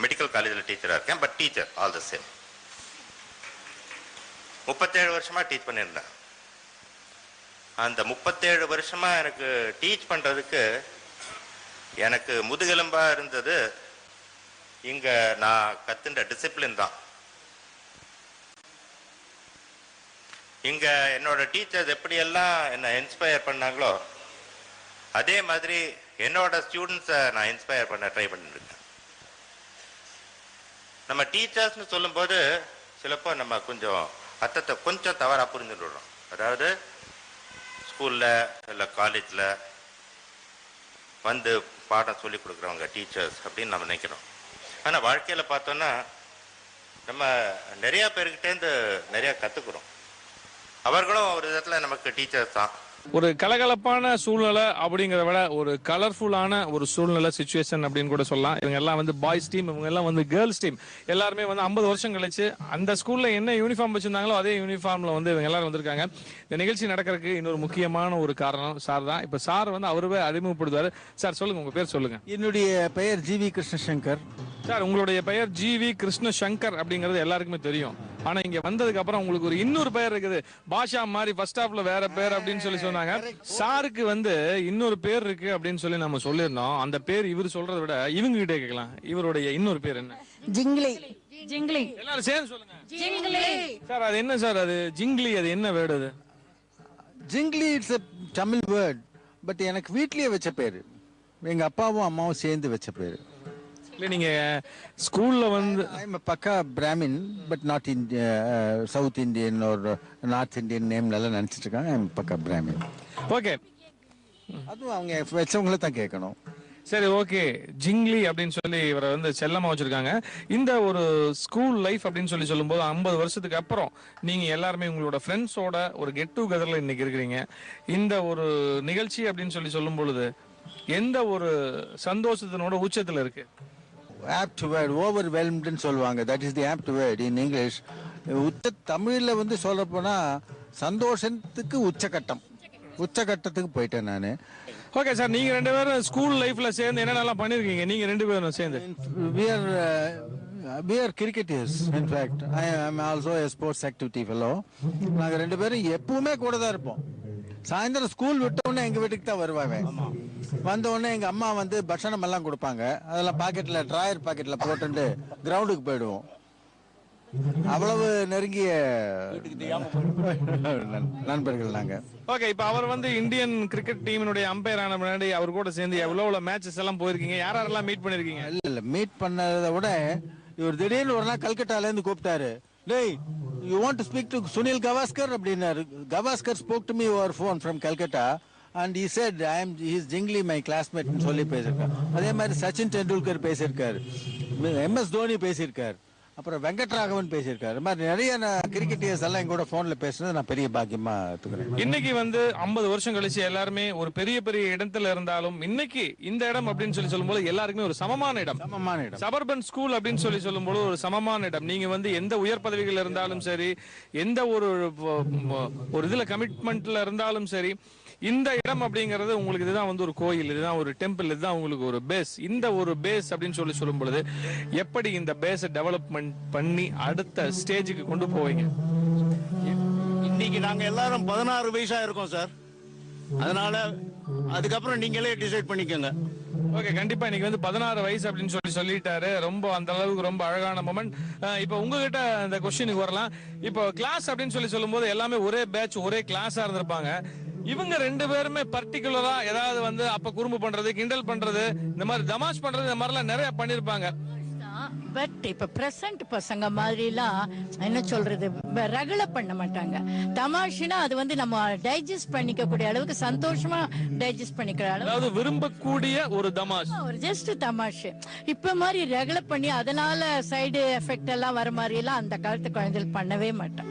[SPEAKER 8] மெடிக்கல் காலேஜில் டீச்சராக இருக்கேன், but teacher all the same. 37 வருஷமாக டீச் பண்ணியிருந்தேன். அந்த 37 வருஷமாக எனக்கு டீச் பண்ணுறதுக்கு எனக்கு முதுகெலும்பாக இருந்தது இங்கே நான் கற்றுண்ட டிசிப்ளின் தான். இங்கே என்னோட டீச்சர்ஸ் எப்படியெல்லாம் என்னை இன்ஸ்பயர் பண்ணாங்களோ அதே மாதிரி என்னோட ஸ்டூடெண்ட்ஸை நான் இன்ஸ்பயர் பண்ண ட்ரை பண்ணிருக்கேன். நம்ம டீச்சர்ஸ்னு சொல்லும்போது சிலப்போ நம்ம கொஞ்சம் அர்த்தத்தை கொஞ்சம் தவறாக புரிஞ்சுட்டு விடுறோம். அதாவது ஸ்கூலில் இல்லை காலேஜில் வந்து பாடம் சொல்லி கொடுக்குறவங்க டீச்சர்ஸ் அப்படின்னு நம்ம நினைக்கிறோம். ஆனால் வாழ்க்கையில் பார்த்தோன்னா நம்ம நிறையா பேர்கிட்டேருந்து நிறையா கற்றுக்குறோம். அவர்களும் ஒரு விதத்தில் நமக்கு டீச்சர்ஸ் தான்.
[SPEAKER 5] ஒரு கலகலப்பான சூழ்நிலை அப்படிங்கிறத விட ஒரு கலர்ஃபுல்லான ஒரு சூழ்நிலை சிச்சுவேஷன் அப்படின்னு கூட சொல்லலாம். இவங்க எல்லாம் வந்து பாய்ஸ் டீம், இவங்க எல்லாம் வந்து கேர்ள்ஸ் டீம். எல்லாருமே வந்து 50 வருஷம் கழிச்சு அந்த ஸ்கூல்ல என்ன யூனிஃபார்ம் வச்சிருந்தாங்களோ அதே யூனிஃபார்ம்ல வந்து இவங்க எல்லாரும் வந்திருக்காங்க. இந்த நிகழ்ச்சி நடக்கிறதுக்கு இன்னொரு முக்கியமான ஒரு காரணம் சார் தான். இப்ப சார் வந்து அவருவே அறிமுகப்படுத்துவாரு. சார் சொல்லுங்க, உங்க பேர் சொல்லுங்க.
[SPEAKER 9] என்னுடைய பெயர் ஜிவி கிருஷ்ணசங்கர்.
[SPEAKER 5] சார், உங்களுடைய பெயர் ஜிவி கிருஷ்ணசங்கர் அப்படிங்கிறது எல்லாருக்குமே தெரியும். ஆனா இங்க வந்ததுக்கு அப்புறம் உங்களுக்கு ஒரு இன்னொரு பெயர் இருக்குது. பாஷா மாதிரி ஃபர்ஸ்ட் ஹாஃப்ல வேற பேர் அப்படின்னு சொல்லி சொன்னாங்க. சாருக்கு வந்து இன்னொரு பேர் இருக்கு அப்படின்னு சொல்லி நம்ம சொல்லியிருந்தோம். அந்த பேர் இவர் சொல்றதை விட இவங்க கிட்டே கேட்கலாம். இவருடைய இன்னொரு பேர் என்ன?
[SPEAKER 23] ஜிங்லி. ஜிங்லி.
[SPEAKER 5] எல்லாரும் சேர்ந்து சொல்லுங்க.
[SPEAKER 23] ஜிங்லி.
[SPEAKER 5] சார், அது என்ன சார்? அது ஜிங்லி, அது என்ன வேர்டு? அது
[SPEAKER 9] ஜிங்லி it's a Tamil word. But எனக்கு வீட்லயே வச்ச பேரு, எங்க அப்பாவும் அம்மாவும் சேர்ந்து வச்ச பேரு.
[SPEAKER 5] இல்ல, நீங்க ஸ்கூல்ல வந்து
[SPEAKER 9] பக்கா Brahmin, but not south Indian ஒரு நார்த் இந்தியன் நேம் எல்லாம் நினைச்சிட்டு இருக்காங்க. பக்கா பிராமின்.
[SPEAKER 5] ஓகே,
[SPEAKER 9] அதுவும் அவங்க வச்சவங்கள தான் கேட்கணும்.
[SPEAKER 5] சரி, ஓகே. ஜிங்லி அப்படின்னு சொல்லி இவரை வந்து செல்லமா வச்சிருக்காங்க. இந்த ஒரு ஸ்கூல் லைஃப் அப்படின்னு சொல்லி சொல்லும்போது 50 வருஷத்துக்கு அப்புறம் நீங்க எல்லாருமே உங்களோட ஃப்ரெண்ட்ஸோட ஒரு கெட் டுகெதர்ல இன்னைக்கு இருக்கிறீங்க. இந்த ஒரு நிகழ்ச்சி அப்படின்னு சொல்லி சொல்லும் பொழுது எந்த ஒரு சந்தோஷத்தினோட உச்சத்துல இருக்கு?
[SPEAKER 9] apt word, overwhelmed ன்னு சொல்லுவாங்க. that is the apt word in English. தமிழ்ல வந்து சொல்ல போனா சந்தோஷத்துக்கு உச்சகட்டத்துக்கு போயிட்டேன் நானு.
[SPEAKER 5] ஓகே சார், நீங்க ரெண்டு பேரும் ஸ்கூல் லைஃப்ல சேர்ந்து என்னென்னலாம் பண்ணிருக்கீங்க? நீங்க ரெண்டு பேரும் சேர்ந்து
[SPEAKER 9] we are cricketers. In fact, I am also a sports activity fellow. நாங்க ரெண்டு பேரும் எப்பவுமே கூட தான் இருப்போம். சாயந்தரம் ஸ்கூல் விட்ட உடனே எங்க வீட்டுக்கு தான் வருவாங்க. வந்த உடனே எங்க அம்மா வந்து பட்சணம் எல்லாம் கொடுப்பாங்க. அதெல்லாம் பாக்கெட்ல, டிராயர் பாக்கெட்ல போட்டு கிரவுண்டுக்கு போயிடுவோம். அவ்வளவு நெருங்கிய நண்பர்கள் நாங்க.
[SPEAKER 5] ஓகே, இப்ப அவர் வந்து இந்தியன் கிரிக்கெட் டீமினுடைய அம்பையர் ஆன முன்னாடி அவர் கூட சேர்ந்து எவ்வளவு மேட்சஸ் எல்லாம் போயிருக்கீங்க? யாரெல்லாம் மீட் பண்ணிருக்கீங்க?
[SPEAKER 9] இல்ல, மீட் பண்ணதை விட இவர் திடீர்னு ஒரு நாள் கல்கட்டால இருந்து கூப்பிட்டாரு. டேய், you want to speak to Sunil Gavaskar அப்படின்னாரு. Gavaskar spoke to me over phone from Calcutta and he said he is Jingli my classmate ன்னு சொல்லி பேசியிருக்காரு. அதே மாதிரி சச்சின் டெண்டுல்கர் பேசியிருக்காரு, MS தோனி பேசியிருக்காரு, அப்புறம் வெங்கட்ராகவன் பேசியிருக்காரு. இந்த மாதிரி நிறைய கிரிக்கெட்டர்ஸ் எல்லாம் எங்கூட போன்ல பேசுனது நான் பெரிய பாக்கியமா எடுத்துக்கிறேன்.
[SPEAKER 5] இன்னைக்கு வந்து 50 வருஷம் கழிச்சு எல்லாருமே ஒரு பெரிய பெரிய இடத்துல இருந்தாலும் இன்னைக்கு இந்த இடம் அப்படின்னு சொல்லி சொல்லும்போது எல்லாருக்குமே ஒரு சமமான இடம். சபர்பன் ஸ்கூல் அப்படின்னு சொல்லி சொல்லும்போது ஒரு சமமான இடம். நீங்க வந்து எந்த உயர் பதவிகள் இருந்தாலும் சரி, எந்த ஒரு இதுல கமிட்மெண்ட்ல இருந்தாலும் சரி, இந்த இடம் அப்படிங்கிறது உங்களுக்கு இதுதான் வந்து ஒரு கோயில், இதுதான் ஒரு டெம்பிள், இதுதான் உங்களுக்கு ஒரு பேஸ். இந்த ஒரு பேஸ் அப்படின்னு சொல்லி சொல்லும் பொழுது எப்படி இந்த பேஸை டெவலப்மெண்ட் பண்ணி அடுத்த ஸ்டேஜுக்கு கொண்டு போவீங்க?
[SPEAKER 16] இன்னைக்கு நாங்க எல்லாரும் 16 வயசா இருக்கோம் சார். அதனால அதுக்கப்புறம் நீங்களே டிசைட் பண்ணிக்கோங்க.
[SPEAKER 5] ஓகே, கண்டிப்பா இன்னைக்கு வந்து 16 வயசு அப்படின்னு சொல்லிட்டாரு. ரொம்ப அந்த அளவுக்கு ரொம்ப அழகான மொமெண்ட். இப்போ உங்ககிட்ட இந்த கொஸ்டினுக்கு வரலாம். இப்போ கிளாஸ் அப்படின்னு சொல்லும் போது எல்லாமே ஒரே பேட்ச், ஒரே கிளாஸா இருந்திருப்பாங்க. இவங்க ரெண்டு பேருமே பர்டிகுலரா ஏதாவது வந்து அப்ப குறும்பு பண்றது, கிண்டல் பண்றது, இந்த மாதிரி தமாஷ் பண்றது, இந்த மாதிரிலாம் நிறைய பண்ணிருப்பாங்க.
[SPEAKER 1] பட் இப்ப பிரசன்ட் பசங்க மாதிரிலாம் என்ன சொல்றது, ரகலை பண்ண மாட்டாங்க. தமாஷுனா அது வந்து நம்ம டைஜஸ்ட் பண்ணிக்க கூடிய அளவுக்கு சந்தோஷமா டைஜஸ்ட் பண்ணிக்கிற அளவு,
[SPEAKER 5] அதாவது விரும்பக்கூடிய ஒரு தமாஷ்,
[SPEAKER 1] ஒரு ஜஸ்ட் தமாஷு. இப்ப மாதிரி ரகலை பண்ணி அதனால சைடு எஃபெக்ட் எல்லாம் வர மாதிரி எல்லாம் அந்த காலத்து குழந்தைகள் பண்ணவே மாட்டாங்க.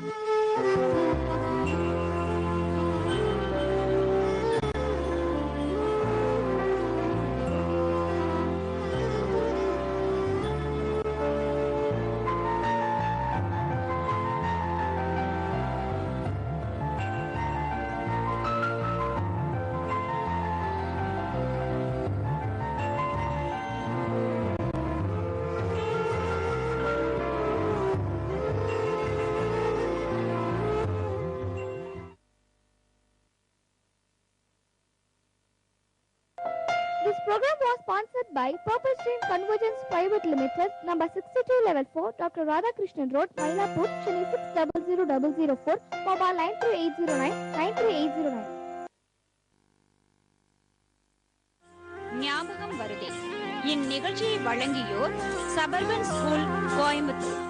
[SPEAKER 11] This program was sponsored by Purple Stream Convergence Private Limited, number 62 level 4, Dr. Radhakrishnan Road, Mylapore, Chennai 600004, mobile 93809 93809.
[SPEAKER 13] ஞாபகம் வருதே. இந்நிகழ்ச்சியை வழங்கியோர் சபர்பன் ஸ்கூல், கோயம்புத்தூர்.